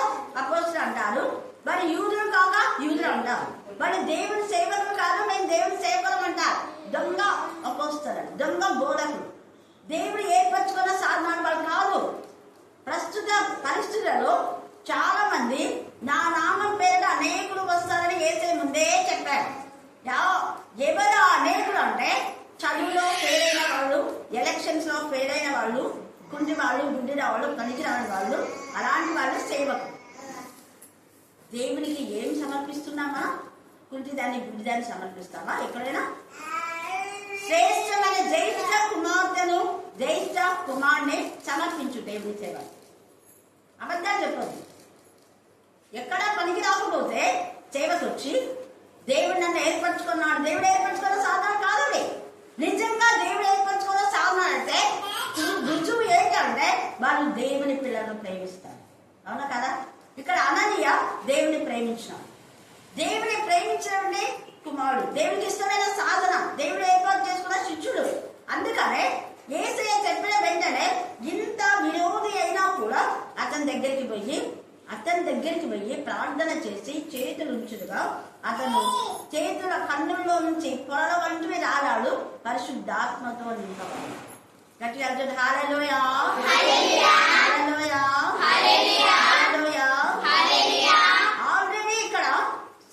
S2: అపోస్తులు అంటారు, వాళ్ళు యూదులు కాక యూదులు అంటారు. వాళ్ళు దేవుని సేవకులు కాదు, మేము దేవుని సేవకులం అంటారు. దొంగ అపోస్తులు, దొంగ బోధకులు. దేవుడు ఏర్పరచుకున్న సాధనాలు వాళ్ళు కాదు. ప్రస్తుత పరిస్థితులలో చాలా మంది నా నామం పేరు అనేకులు వస్తారని యేసే ముందే చెప్పారు. ఎవరు అనేకులు అంటే చదువులో ఫెయిల్ అయిన వాళ్ళు, ఎలక్షన్స్ లో ఫెయిల్ అయిన వాళ్ళు, కుంటి వాళ్ళు, గుడ్డిన వాళ్ళు, పనికి రాని వాళ్ళు, అలాంటి వాళ్ళు సేవకులు. దేవునికి ఏం సమర్పిస్తున్నామా? కుంటిదాన్ని గుడ్డిదాన్ని సమర్పిస్తామా? ఎక్కడైనా శ్రేష్టమైన జ్యేష్ఠ కుమార్తెను జ్యేష్ఠ కుమారుని సమర్పించు దేవుని సేవ. అబద్ధాలు చెప్పదు. ఎక్కడా పనికి రాకపోతే సేవకు వచ్చి దేవుడు నన్ను ఏర్పరచుకున్నాడు, దేవుడు ఏర్పరచుకున్న సాధన కాదండి. నిజంగా దేవుడు ఏర్పరచుకున్న సాధన అంటే రుజువు ఏంటంటే వాళ్ళు దేవుని పిల్లలను ప్రేమిస్తారు. అవునా కదా? ఇక్కడ అననీయ దేవుని ప్రేమించినాడు. దేవుని ప్రేమించే కుమారుడు, దేవునికి ఇష్టమైన సాధన, దేవుడు ఏర్పాటు చేసుకున్న శిష్యుడు. అందుకనే యేసయ్య చెప్పిన వెంటనే ఇంత విరోధి అయినా కూడా అతని దగ్గరికి పోయి ప్రార్థన చేసి చేతులు ఉంచుడుగా అతను చేతుల కన్నుల్లో నుంచి పొరల వంటివి రాలాడు, పరిశుద్ధాత్మతో నింపబడి. గట్టిగా అర్జున్ హల్లెలూయా, హల్లెలూయా, హల్లెలూయా. ఆల్రెడీ ఇక్కడ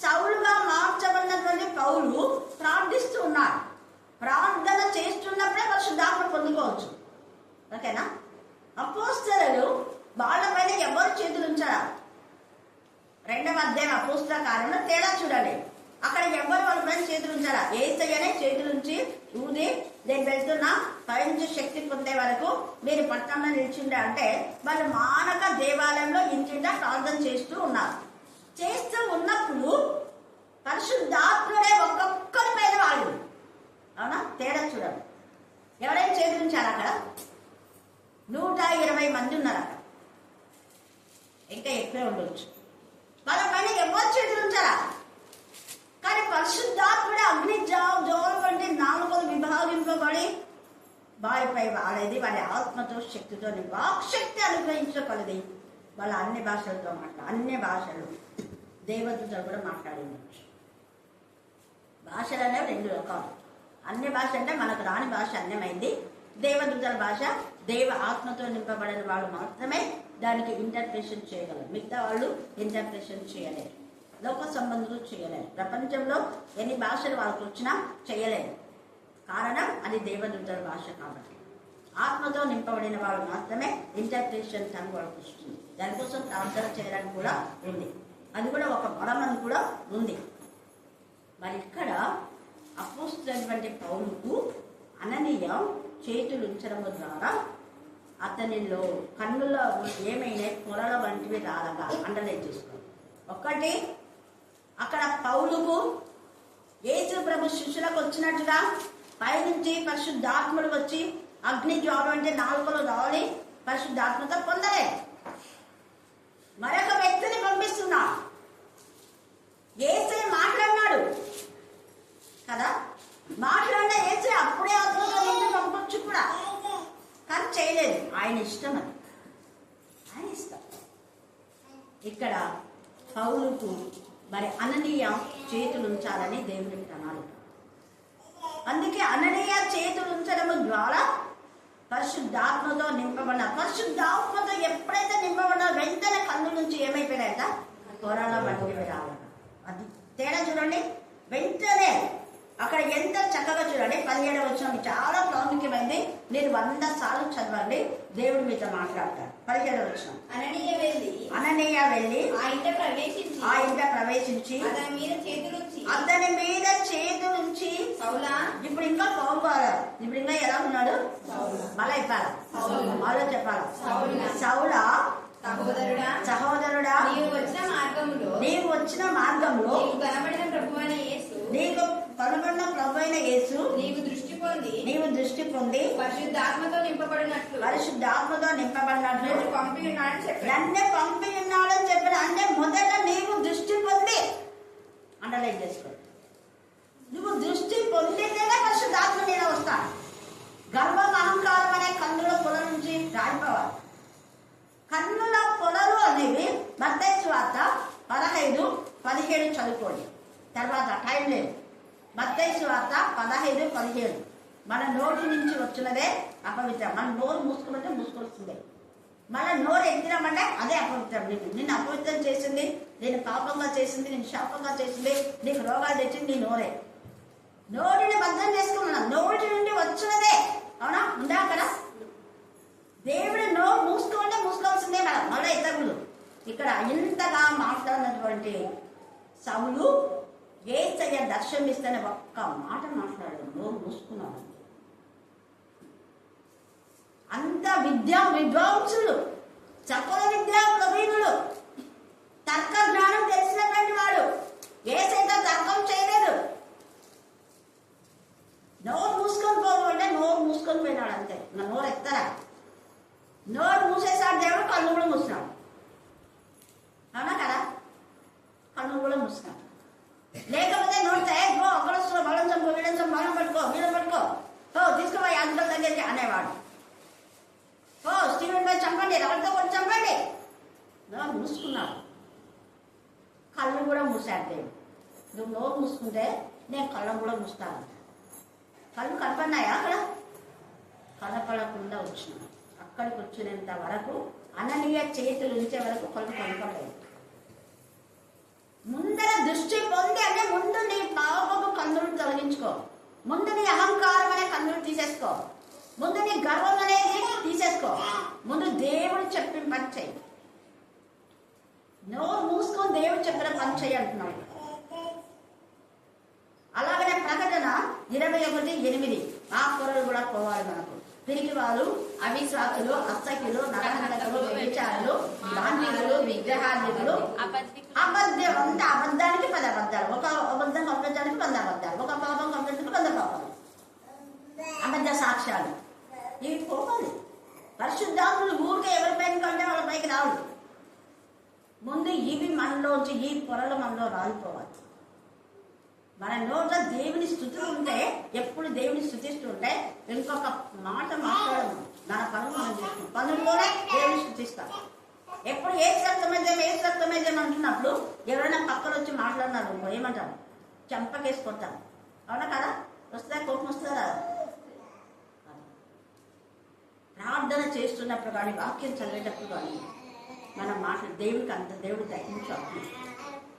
S2: సౌలుగా మార్చబడినటువంటి పౌలు ప్రార్థిస్తూ ఉన్నాడు. ప్రార్థన చేస్తున్నప్పుడే పరిశుద్ధాత్మ పొందుకోవచ్చు. ఓకేనా? అపోస్తలులు వాళ్ళపైన ఎవరు చేతులు ఉంచారా? 2వ అధ్యాయం అపోస్తల కార్యంలో తేడా చూడండి. అక్కడ ఎవరు వాళ్ళ పైన చేతులు ఉంచారా? యేసయ్యనే చేతులు ఉంచి ఊది, నేను వెళ్తున్నా, పైనుంచి శక్తి పొందే వరకు మీరు పట్టణంలో నిలిచిండే అంటే వాళ్ళు మానక దేవాలయంలో ఇంటింటా ప్రార్థన చేస్తూ ఉన్నారు. చేస్తూ ఉన్నప్పుడు పరిశుద్ధాత్ముడే ఒక్కొక్కరి పైన వాళ్ళు. అవునా? తేడా చూడండి. ఎవరైనా చేతులు ఉంచారు అక్కడ? 120 మంది ఉన్నారు అక్కడ, ఇంకా ఎక్కువే ఉండొచ్చు. వాళ్ళ పైన ఎవరు చేతులు ఉంచారా? కానీ పరిశుద్ధాత్ముడే అగ్ని జోలు వంటి నాలుకలు విభాగింపబడి వారిపై వాడేది. వారి ఆత్మతో శక్తితో వాక్శక్తి అనుగ్రహించగలది. వాళ్ళ అన్ని భాషలతో అన్ని భాషలు దేవదూతలు కూడా మాట్లాడింది. భాషలు అనేవి 2 రకాలు. అన్ని భాష అంటే మనకు రాని భాష అన్యమైంది. దేవదూతల భాష దేవ ఆత్మతో నింపబడిన వాళ్ళు మాత్రమే దానికి ఇంటర్ప్రిటేషన్ చేయగలరు. మిగతా వాళ్ళు ఇంటర్ప్రిటేషన్ చేయలేరు. లోక సంబంధులు చేయలేరు. ప్రపంచంలో ఎన్ని భాషలు వాళ్ళకు వచ్చినా చేయలేరు. కారణం అది దేవదూతల భాష కాబట్టి. ఆత్మతో నింపబడిన వాడు మాత్రమే ఇంటర్ప్రిటేషన్ టంగ్ వాళ్ళకు వస్తుంది. దానికోసం ప్రార్థన చేయడానికి కూడా ఉంది. అది కూడా ఒక వరం అని కూడా ఉంది. మరి ఇక్కడ అపోస్తులైనటువంటి పౌలుకు అననీయ చేతులు ఉంచడం ద్వారా అతనిలో కన్నుల ఏమైనా పొరల వంటివి రాలగా అండర్లైన్ చేసుకోవాలి. ఒకటి, అక్కడ పౌలుకు యేసు ప్రభు శిష్యులకు వచ్చినట్టుగా పైనుంచి పరిశుద్ధాత్ముడు వచ్చి అగ్ని జ్వాల అంటే నాలుకలో రావాలి, పరిశుద్ధాత్మతో పొందలే. మరొక వ్యక్తిని పంపిస్తున్నా, యేసే మాట్లాడినాడు కదా, మాట్లాడిన యేసే అప్పుడే అద్భుతం పంపొచ్చు కూడా, కానీ చేయలేదు. ఆయన ఇష్టం, అది ఆయన ఇష్టం. ఇక్కడ పౌలుకు మరి అననీయ చేతులు ఉంచాలని దేవుని ప్రణాళిక. అందుకే అననీయ చేతులు ఉంచడం ద్వారా పరిశుద్ధాత్మతో నింపబడిన, పరిశుద్ధాత్మతో ఎప్పుడైతే నింపబడినా వెంటనే కన్ను నుంచి ఏమైపోయాయట, పొరల వంటివి రావాలి. అది తేడా చూడండి. వెంటనే అక్కడ ఎంత చక్కగా చూడండి. 17వ వచనం చాలా ప్రాముఖ్యమైంది. నేను 100 సార్లు చదవండి, దేవుడు మీతో మాట్లాడతాడు. 17వ వచనం. అననీయ వెళ్ళి ఆ ఇంట ప్రవేశించి అతని మీద చేతులుంచి సౌలా, ఇప్పుడు ఇంకా పౌలు కాదు, ఇప్పుడు ఇంకా ఎలా ఉన్నాడు, మళ్ళా ఇవ్వాలా, మళ్ళీ చెప్పాలా, సౌలా సహోదరుడా నీవు వచ్చిన మార్గంలో నీకు కనబడిన ప్రభు అయిన యేసు నీవు దృష్టి పొంది పరిశుద్ధాత్మతో నింపబడినట్లు నన్నే పంపి ఉన్నాడని చెప్పాడు. అంటే మొదట నీవు దృష్టి పొంది, అండర్లైన్ చేసుకో, నువ్వు దృష్టి పొందితేనే పరిశుద్ధాత్మ మీద వస్తాడు. గర్వం అహంకారం అనే కన్నుల పొల నుంచి రాలిపోవాలి. కన్నుల పొలలు అనేవి మత్తయి సువార్త 15-17 చదువుకోండి. తర్వాత టైం లేదు. మత్తయి సువార్త 15-17. మన నోటి నుంచి వచ్చినదే అపవిత్రం. మన నోరు మూసుకున్నట్టే మూసుకొస్తుంది. మన నోరు ఎత్తినామంటే అదే అపవిత్రం. నిన్ను అపవిత్రం చేసింది, నేను పాపంగా చేసింది, నేను శాపంగా చేసింది, నీకు రోగాలు తెచ్చింది నీ నోరే. నోటిని బద్దం చేసుకున్నాం, నోటి నుండి వచ్చినదే. అవునా, ఉందా కదా? దేవుడి నోరు మూసుకోవాలంటే మూసుకోవాల్సిందే కదా, మళ్ళీ ఇతరులు. ఇక్కడ ఇంతగా మాట్లాడినటువంటి సౌలు యేసయ్య దర్శనమిస్తేనే ఒక్క మాట మాట్లాడాడు, నోరు మూసుకున్నాడు. అంత విద్వాంసులు, సకల విద్యా ప్రవీణులు, తర్క జ్ఞానం తెలిసినటువంటి వాడు. యేసయ్యతో తర్కం చేయలేదు. నోరు మూసుకొని పోవాలంటే నోరు మూసుకొని పోయినాడు అంతే. నా నోరు ఎత్తరా, నోరు మూసేసాడు దేవుడు, కళ్ళు కూడా మూసినాడు. అవునా కదా, కళ్ళు కూడా మూసినాడు. లేకపోతే నోరు తయారు అక్కడ బలం చంపు, వీళ్ళని చంపు, బలం పట్టుకో, వీళ్ళని పట్టుకో, తీసుకోపోయి అందులో దగ్గరికి అనేవాడు. స్టీవెన్ పై చంపండి, ఎవరితో కూడా చంపండి. నోరు మూసుకున్నాడు, కళ్ళు కూడా మూసాడు దేవుడు. నువ్వు నోరు మూసుకుంటే నేను కళ్ళం కూడా మూస్తాను. కళ్ళు కనపడినాయా అక్కడ? కనపడకుండా వచ్చినాడు. అక్కడికి వచ్చినంత వరకు అననీయ చేతులు ఉంచే వరకు కళ్ళు కనపడలేదు. ముందర దృష్టి పొంది అంటే ముందు నీ పాపపు కన్నులు తొలగించుకో, ముందు నీ అహంకారం అనే కన్నులు తీసేసుకో, ముందు నీ గర్వం అనేది తీసేసుకో, ముందు దేవుడు చెప్పిన పని చెయ్యి. నోరు మూసుకొని దేవుడు చెప్పిన పని చెయ్యి అంటున్నాడు. అలాగనే ప్రకటన 21:8 ఆ పొరలు కూడా పోవాలి మనకు. పిరికి వాళ్ళు, అవిశ్వాసులు, అసఖ్యులు, నరహంతకులు, వ్యభిచారులు, దాండికులు, విగ్రహార్థికులు, అబద్ధం అంతా అబద్ధానికి 10 అబద్ధాలు, ఒక అబద్ధం కంపించడానికి 100 అబద్ధాలు, ఒక పాపం కంపించడానికి 100 పాపాలు, అబద్ధ సాక్ష్యాలు, ఇవి పోవాలి. పరిశుద్ధాత్ములు ఊరికే ఎవరిపైన కంటే వాళ్ళ పైకి రావాలి. ముందు ఇవి మనలోంచి, ఈ పొరలు మనలో రాలిపోవాలి. మన నోట దేవుని స్తుతులు ఉంటే, ఎప్పుడు దేవుని స్తుతిస్తుంటే ఇంకొక మాట మాట్లాడము. మన పనులు మనం చేస్తాం, పనుల్లోనే దేవుని స్తుతిస్తాం. ఎప్పుడు ఏ రక్తమేజం అంటున్నప్పుడు ఎవరైనా పక్కన వచ్చి మాట్లాడినారు ఏమంటారు, చెంపకేసుకొస్తాం. అవునా కదా? వస్తుందా, కోపం వస్తుందా? ప్రార్థన చేస్తున్నప్పుడు కానీ, వాక్యం చదివేటప్పుడు కానీ మనం మాట్లాడు దేవుడికి అంత దేవుడు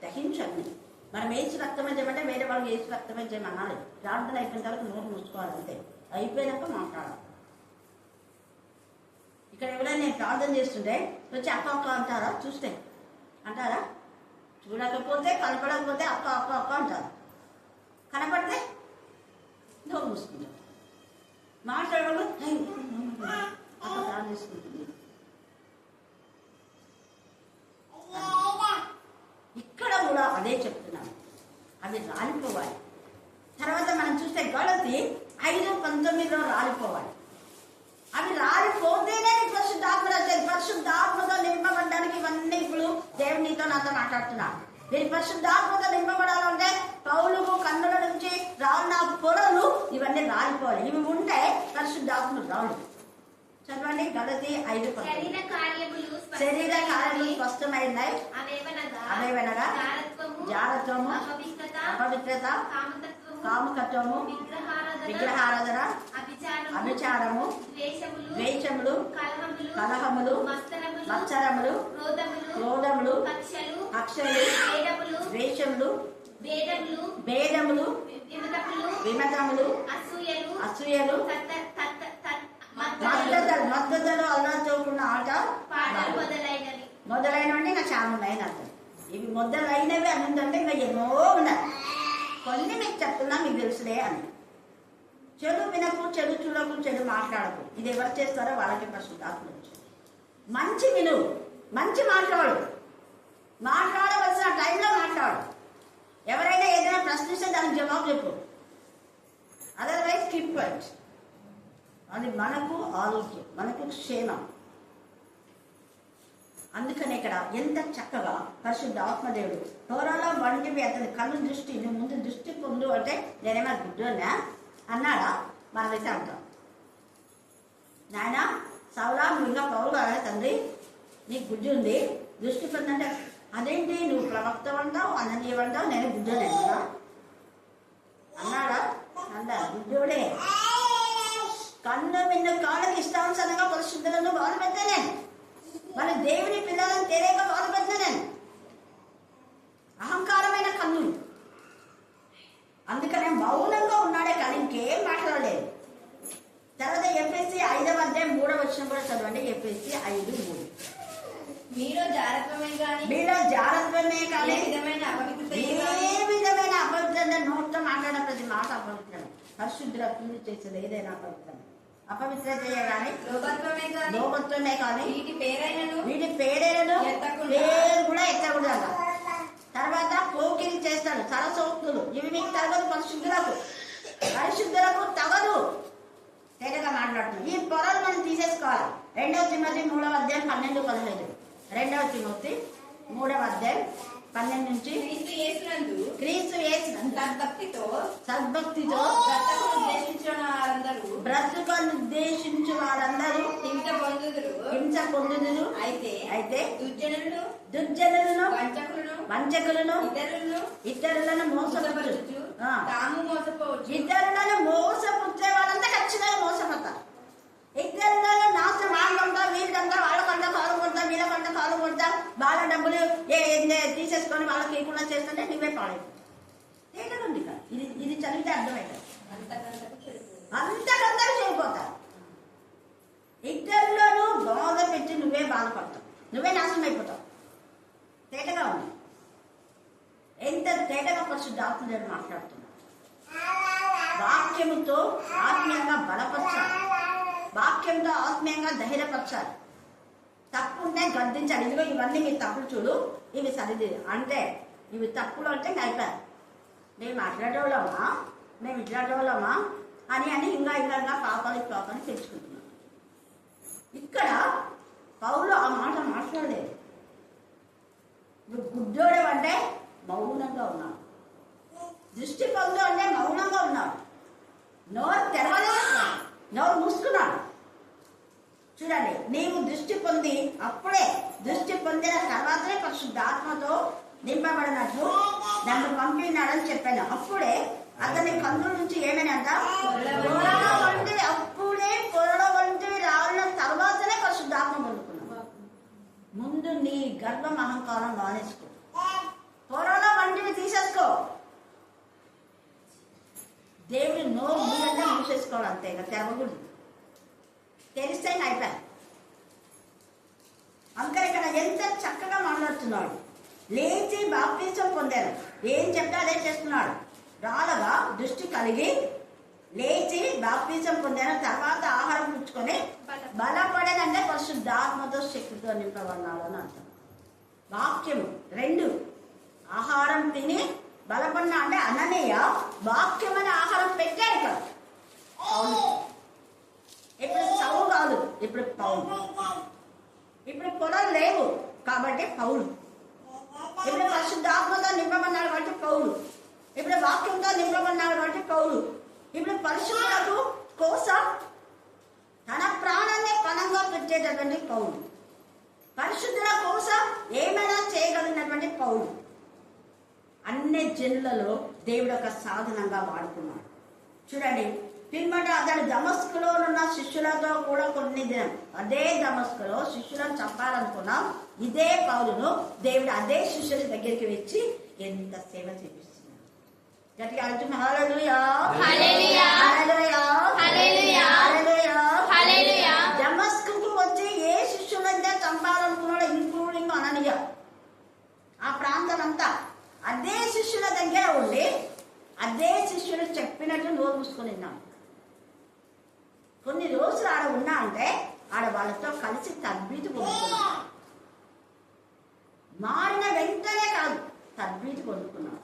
S2: దహించండి. మనం ఏసు రక్తమే చేయమంటే వేరే వాళ్ళకి ఏసు రక్తమే చేయమనాలి. ప్రార్థన అయిపోయిన తర్వాత నోరు మూసుకోవాలి అంతే. అయిపోయినాక మాట్లాడాలి. ఇక్కడ ఎవరైనా నేను ప్రార్థన చేస్తుంటే వచ్చి అక్క అక్క అంటారా? చూస్తే అంటారా? చూడకపోతే కనపడకపోతే అక్క అక్క అక్క అంటారు. కనపడితే నోరు మూసుకుంటారు. మాట్లాడేవాళ్ళు అక్క ప్రార్థన చేసుకుంటుంది. ఇక్కడ కూడా అదే చెప్తున్నాను, అది రాలిపోవాలి. తర్వాత మనం చూస్తే గలతీ 5:19 రాలిపోవాలి. అవి రాలిపోతేనే పరిశుద్ధాత్మ వచ్చేది. పరిశుద్ధాత్మతో నింపబడడానికి ఇవన్నీ ఇప్పుడు దేవుడు నీతో నాతో మాట్లాడుతున్నాడు. మీరు పరిశుద్ధాత్మతో నింపబడాలంటే పౌలుకు కన్నుల నుంచి రాళ్ళ పొరలు ఇవన్నీ రాలిపోవాలి. ఇవి ఉంటే పరిశుద్ధాత్మ రాళ్ళు. చదవండి గలతీ 5:19. శరీర కార్యములు స్పష్టమైనాయి. అవేవనగా జారత్వము, అపవిత్రత, కాముకత్వము, విగ్రహారాధన, అభిచారము, ద్వేషములు, కలహములు, మత్సరములు, క్రోధములు, కక్షలు, ద్వేషములు, భేదములు, విమతములు, అసూయలు, మద్దతులు, అల్లాచోకున్న ఆట మొదలైనవంటే ఇంకా చాలా ఉన్నాయి అర్థం. ఇవి మొదలైనవి అనుందంటే ఇంకా ఎన్నో ఉన్నాయి. కొన్ని మీకు చెప్తున్నా, మీకు తెలుసులే అని. చెడు వినకు, చెడు చూడకు, చెడు మాట్లాడకు. ఇది ఎవరు చేస్తారో వాళ్ళకి పరిశుద్ధాత్మ వచ్చు. మంచి విను, మంచి మాట్లాడు, మాట్లాడవలసిన టైంలో మాట్లాడు. ఎవరైనా ఏదైనా ప్రశ్నిస్తే దానికి జవాబు చెప్పు. Otherwise keep quiet. అది మనకు ఆరోగ్యం, మనకు క్షేమం. అందుకనే ఇక్కడ ఎంత చక్కగా పరిశుద్ధ ఆత్మదేవుడు తోరాలో వంటివి అతని కళ్ళు దృష్టి, నువ్వు ముందు దృష్టి పొందు అంటే నేనేమో గుడ్డున్నా అన్నాడా? మనమైతే అంటాం, నాయన సౌలా నువ్వు ఇంకా పౌలు కాదా తండ్రి, నీకు గుడ్డి ఉంది, దృష్టి పొందంటే అదేంటి నువ్వు ప్రవక్త అంటావు, అననీయమంటావు, నేను గుడ్డోనే అన్నాడా? అన్నా గుడ్డోడే. కన్ను మిన్న కాళ్ళకి ఇష్టానుసారంగా పరిశుద్ధులను బాధ పెడతా నేను, మరి దేవుని పిల్లలను తెలియక బాధ పెడతా నేను. అహంకారమైన కన్ను. అందుకనే మౌనంగా ఉన్నాడే కానీ ఇంకేం మాట్లాడలేదు. తర్వాత ఎఫెసీ 5:3 కూడా చదవండి. ఎఫెసీ 5:3.
S3: మీలో జారత్వమే కానీ
S2: ఏ విధమైన అపవిత్రత, నోట్తో మాట్లాడిన ప్రతి మాట అపవిత్రం. పరిశుద్ధుల పూజ చేసేది ఏదైనా అపవిత్రం. అపవిత్రత కానీ లోకత్వమే కానీ వీటి పేరైనను పేరు కూడా ఎత్తకూడదు. తర్వాత పోకిరి చేస్తాడు, సరసోక్తులు, ఇవి మీకు తగదు. పరిశుద్ధులకు తగదు. తేలిగా మాట్లాడుతున్నాం. ఈ పొరలు మనం తీసేసుకోవాలి. 2 తిమోతి 3:12-15. 2 తిమోతి 3:12 నుంచి క్రీస్తు యేసునందు సద్భక్తితో బ్రతుకను ఉద్దేశించు వారందరూ హింస పొందుదురు. అయితే దుర్జనులను వంచకులను ఇతరులను మోసపుచ్చు. ఇతరులను మోసపుచ్చే వాళ్ళంతా ఖచ్చితంగా మోసపోతారు. ఇతరులను నాశనం వాళ్ళంతా వీళ్ళంతా వాళ్ళకంతా కాలు కొడతా, వీళ్ళకంతా కాలు కొడతా, వాళ్ళ డబ్బులు తీసేసుకొని వాళ్ళకి ఇవ్వకుండా చేస్తుంటే నువ్వే పాడైపోతావు. తేలిగుంది కదా, ఇది చదివితే అర్థమవుతుంది. అంతకంతా చెడిపోతారు. ఇతరులను బాధ పెట్టి నువ్వే బాధపడతావు, నువ్వే నాశనం అయిపోతావు. తేటగా ఉంది. ఎంత తేటగా పరిశుద్ధాత్మదేవుడు మాట్లాడుతున్నాడు. వాక్యముతో ఆత్మీయంగా బలపరచాలి, వాక్యంతో ఆత్మీయంగా ధైర్యపరచాలి. తప్పు ఉంటే గద్దించాలి. ఇదిగో ఇవన్నీ మీ తప్పులు చూడు, ఇవి సరిది అంటే ఇవి తప్పులు అంటే అయిపోయారు. మేము మాట్లాడేవాళ్ళమా, మేము ఇట్లాడేవాళ్ళమా అని ఇంకా పాపాలు పెంచుకుంటున్నాం. ఇక్కడ పౌలు ఆ మాట మాట్లాడలేదు. నువ్వు గుడ్డోడు అంటే మౌనంగా ఉన్నావు, దృష్టి పొందు అంటే మౌనంగా ఉన్నావు, నోరు తెరవలేదు, నోరు మూసుకున్నాడు. చూడండి, నీవు దృష్టి పొంది అప్పుడే దృష్టి పొందిన తర్వాతనే పరిశుద్ధాత్మతో నింపబడినట్లు నన్ను పంపినాడని చెప్పాను. అప్పుడే అతని కన్నుల నుంచి ఏమైనా అప్పుడే పొరల వంటివి రాళ్ళ తర్వాతనే పరిశుద్ధాత్మ పొందుకున్నావు. ముందు నీ గర్వం అహంకారం మానేసుకో. పొరల అలాంటివి తీసేసుకో. దేవుడి నోరు మూలంగా మూసేసుకోవాలి అంతే, ఇక తెరవకూడదు. తెలిస్తే అయిపోయాయి. అందుకని ఇక్కడ ఎంత చక్కగా మాట్లాడుతున్నాడు. లేచి బాప్తిసం పొందారు. ఏం చెప్తే అదే చేస్తున్నాడు. రాలగా దృష్టి కలిగి లేచి బాప్తిసం పొందారు. తర్వాత ఆహారం పుచ్చుకొని బలపడేదంటే పరిశుద్ధాత్మతో శక్తితో నింపబడినాడు అని అర్థం. వాక్యము 2, ఆహారం తిని బలపడిన అంటే అననీయ వాక్యమైన ఆహారం పెట్టాడు ఇక్కడ పౌలు. ఇప్పుడు సౌలు కాదు, ఇప్పుడు పౌలు. ఇప్పుడు పొలాలు లేవు కాబట్టి పౌలు. ఇప్పుడు పరిశుద్ధాత్మతో నింపబడినాడు కాబట్టి పౌలు. ఇప్పుడు వాక్యంతో నింపబడినాడు కాబట్టి పౌలు. ఇప్పుడు పరిశుద్ధులకు కోసం తన ప్రాణాన్ని పణంగా పెట్టేటటువంటి పౌలు. పరిశుద్ధుల కోసం ఏమైనా చేయగలిగినటువంటి పౌలు. అన్ని జనులలో దేవుడు ఒక సాధనంగా వాడుకున్నాడు. చూడండి, పిమ్మట అతడు దమస్కులో ఉన్న శిష్యులతో కూడా కొన్ని దినం అదే దమస్కులో శిష్యులను చంపాలనుకున్నాం. ఇదే పౌలును దేవుడు అదే శిష్యుల దగ్గరికి వచ్చి ఎంత సేవ చేపిస్తున్నాడు. గట్టిగా అంటున్నా హల్లెలూయా, హల్లెలూయా, హల్లెలూయా, హల్లెలూయా. దమస్కుకు వచ్చి ఏ శిష్యులైతే చంపాలనుకున్నాడో ఇంక్లూడింగ్ అననీయ, ఆ ప్రాంతం అంతా అదే శిష్యుల దగ్గర ఉండి అదే శిష్యులు చెప్పినట్టు నోరు మూసుకొని ఉన్నాం. కొన్ని రోజులు ఆడ ఉన్నా అంటే ఆడ వాళ్ళతో కలిసి తద్బీతి పొందుకున్నాం. మారిన వెంటనే కాదు, తద్బీతి పొందుకున్నాం.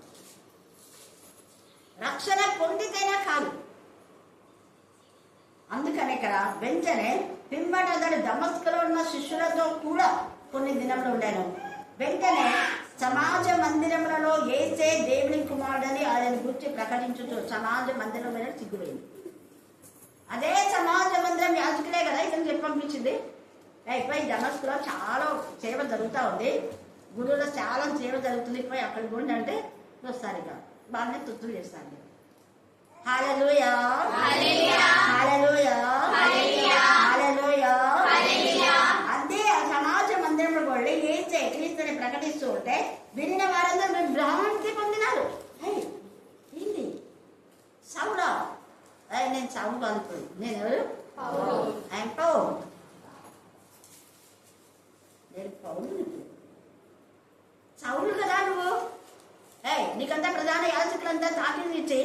S2: రక్షణ పొందితేనే కాదు. అందుకని ఇక్కడ వెంటనే పిమ్మట అతడు దమస్కులో ఉన్న శిష్యులతో కూడా కొన్ని దినములు ఉండాను. వెంటనే సమాజ మందిరములలో యేసే దేవుని కుమారుడని ఆయన గురించి ప్రకటించుతూ సమాజ మందిరం మీద సిగ్గుపోయింది. అదే సమాజ మందిరం యాజకులే కదా ఇతను చెప్పి పంపించింది. పోయి దమస్కులో చాలా సేవ జరుగుతూ ఉంది, గురువులో చాలా సేవ జరుగుతుంది, పోయి అక్కడికి ఉండి అంటే వస్తారు. ఇక బాగానే తుత్తులు చేస్తారు. హల్లెలూయా, హల్లెలూయా, హల్లెలూయా, హల్లెలూయా. అదే ఆ సమాజ మందిరంలో కూడా యేసే క్రీస్తుని ప్రకటిస్తూ ఉంటే విన్న వారందరూ భ్రాంతి పొందినారు. ఏంటి సౌలా? నేను సౌలు కాదు, నేను ఎవరు? ఆయన పౌలు. నేను పౌలు. సౌలు కదా నువ్వు? నీకంతా ప్రధాన యాజకులంతా తాకీదు ఇచ్చి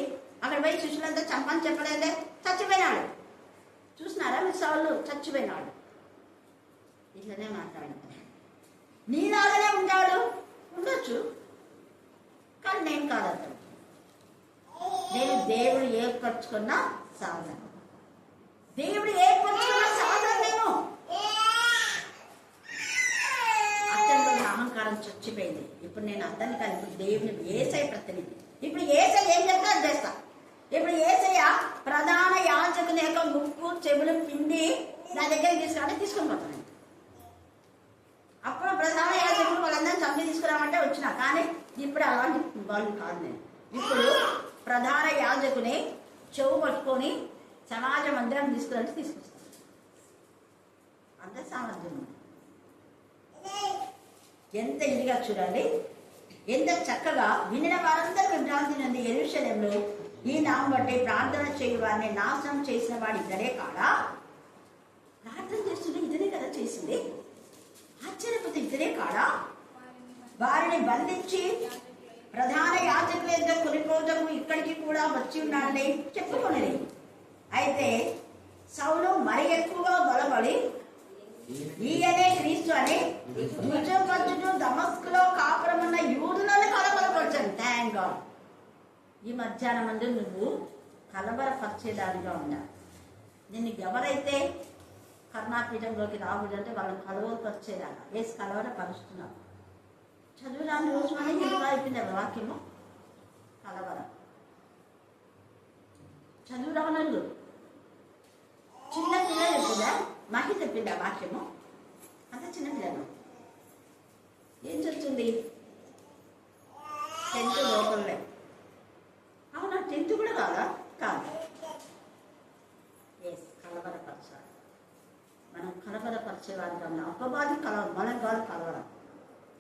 S2: అక్కడ పోయి శిష్యులంతా చంపని చెప్పలేదే, చచ్చిపోయినాడు. చూసినారా మీరు? సౌలు చచ్చిపోయినాడు. ఇట్లనే మాట్లాడారు. నీలాగానే ఉంటాడు, ఉండొచ్చు, కానీ నేను కాదంటాడు. నేను దేవుడు ఏర్పరచుకున్న సాధన. దేవుడు ఏర్పరచుకున్న సాధన నేను. అతనిలో అహంకారం చచ్చిపోయింది. ఇప్పుడు నేను అతన్ని కాదు, ఇప్పుడు దేవుని యేసయ్య ప్రతినిధి. ఇప్పుడు యేసయ్య ఏం చెప్తే అది చేస్తా. ఇప్పుడు యేసయ్య ప్రధాన యాజకుని యొక్క ముక్కు చెవులు పిండి నా దగ్గరికి తీసుకొని పోతాను. అప్పుడు ప్రధాన యాజకులు వాళ్ళందరినీ చంపి తీసుకురామంటే వచ్చినా, కానీ ఇప్పుడు అలాంటి వాళ్ళు కాదు. నేను ఇప్పుడు ప్రధాన యాజకుని చెవు పట్టుకొని సమాజ మందిరం తీసుకురంటే తీసుకొస్తాను. అంత సామర్థ్యం. ఎంత ఇదిగా చూడండి, ఎంత చక్కగా వినిన వారందరూ విభ్రాంతి నుండి యెరూషలేములో ఈ నామం బట్టి ప్రార్థన చేయు వారిని నాశనం చేసిన వాడు ఇతడే కాడా? ప్రార్థన చేస్తుంటే ఇతనే కదా చేసింది. ఆశ్చర్యపోతే ఇతడే కాడా? వారిని బంధించి ప్రధాన యాజకుల యొక్క కొనిపోటకు ఇక్కడికి కూడా వచ్చి ఉన్నాడని చెప్పుకునేది. అయితే సౌలు మరి ఎక్కువగా బలపడి ఈయనే క్రీస్తు అని రుజుపరచుతూ దమస్కులో కాపురమున్న యూదులను కలబరపరచాను. Thank God. ఈ మధ్యాహ్నం ముందు నువ్వు కలబరపరిచేదానిగా ఉన్నావు. నిన్ను ఎవరైతే కర్ణాపీఠంలోకి రాకూడదంటే వాళ్ళని కలవరపరిచేదాకా వేసి కలవరపరుస్తున్నావు. చదువురాని రోజు మనం ఇంకా అయిపోయింది వాక్యము. కలవర చదువురానలు చిన్న పిల్లలు చెప్పిందా? మహి చెప్పిందా వాక్యము? అంత చిన్నపిల్లలు ఏం చెప్తుంది? 10th లోపలే. అవునా? 10th కూడా కాదా? కాదు. ఎస్, కలవరపరచాలి. మనం కలవరపరిచేవాడిగా ఉన్నాం. అపవాది మనం కాదు కలవరం.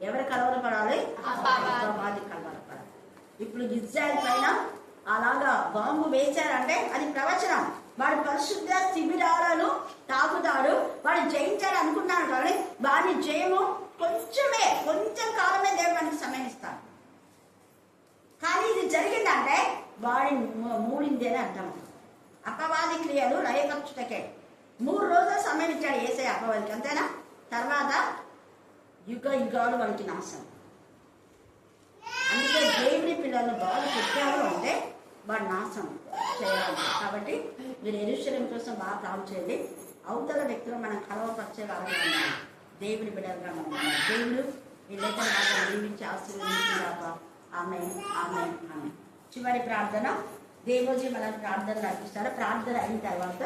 S2: ఎవరు కలవరపడాలి? అపవాది కలవరపడాలి. ఇప్పుడు ఇజ్రాయెల్ పైన అలాగా బాంబు వేశారంటే అది ప్రవచనం. వాడు పరిశుద్ధ శిబిరాలను తాకుతాడు, వాడు జయించాడు అనుకున్నాడు. కానీ వాడి జయము కొంచెం కాలమే దేవుడు మనకి సమయం ఇస్తాడు. కానీ ఇది జరిగిందంటే వాడి మూడింది అని అర్థం. అపవాది క్రియలు లయపరచుటకే 3 రోజుల సమయం ఇచ్చాడు యేసయ్య అపవాదికి, అంతేనా? తర్వాత యుగాలు వాడికి నాశనం. అందుకే దేవుని పిల్లలను బాగా పెట్టారు అంటే వాడు నాశనం చేయాలి. కాబట్టి మీరు యెరూషలేము కోసం బాగా ప్రార్థన చేయండి. అవతల వ్యక్తులు మనం కలవపరిచే వాళ్ళగా ఉన్నాం, దేవుని బిడ్డలుగా మనం ఉన్నాం. దేవుడు ఈ లేఖన బాగా జీవించి ఆశీర్వదించాక. ఆమేన్, ఆమేన్, ఆమేన్. చివరి ప్రార్థన, దేవుజీ మనం ప్రార్థన నడిపిస్తారు. ప్రార్థన అయిన తర్వాత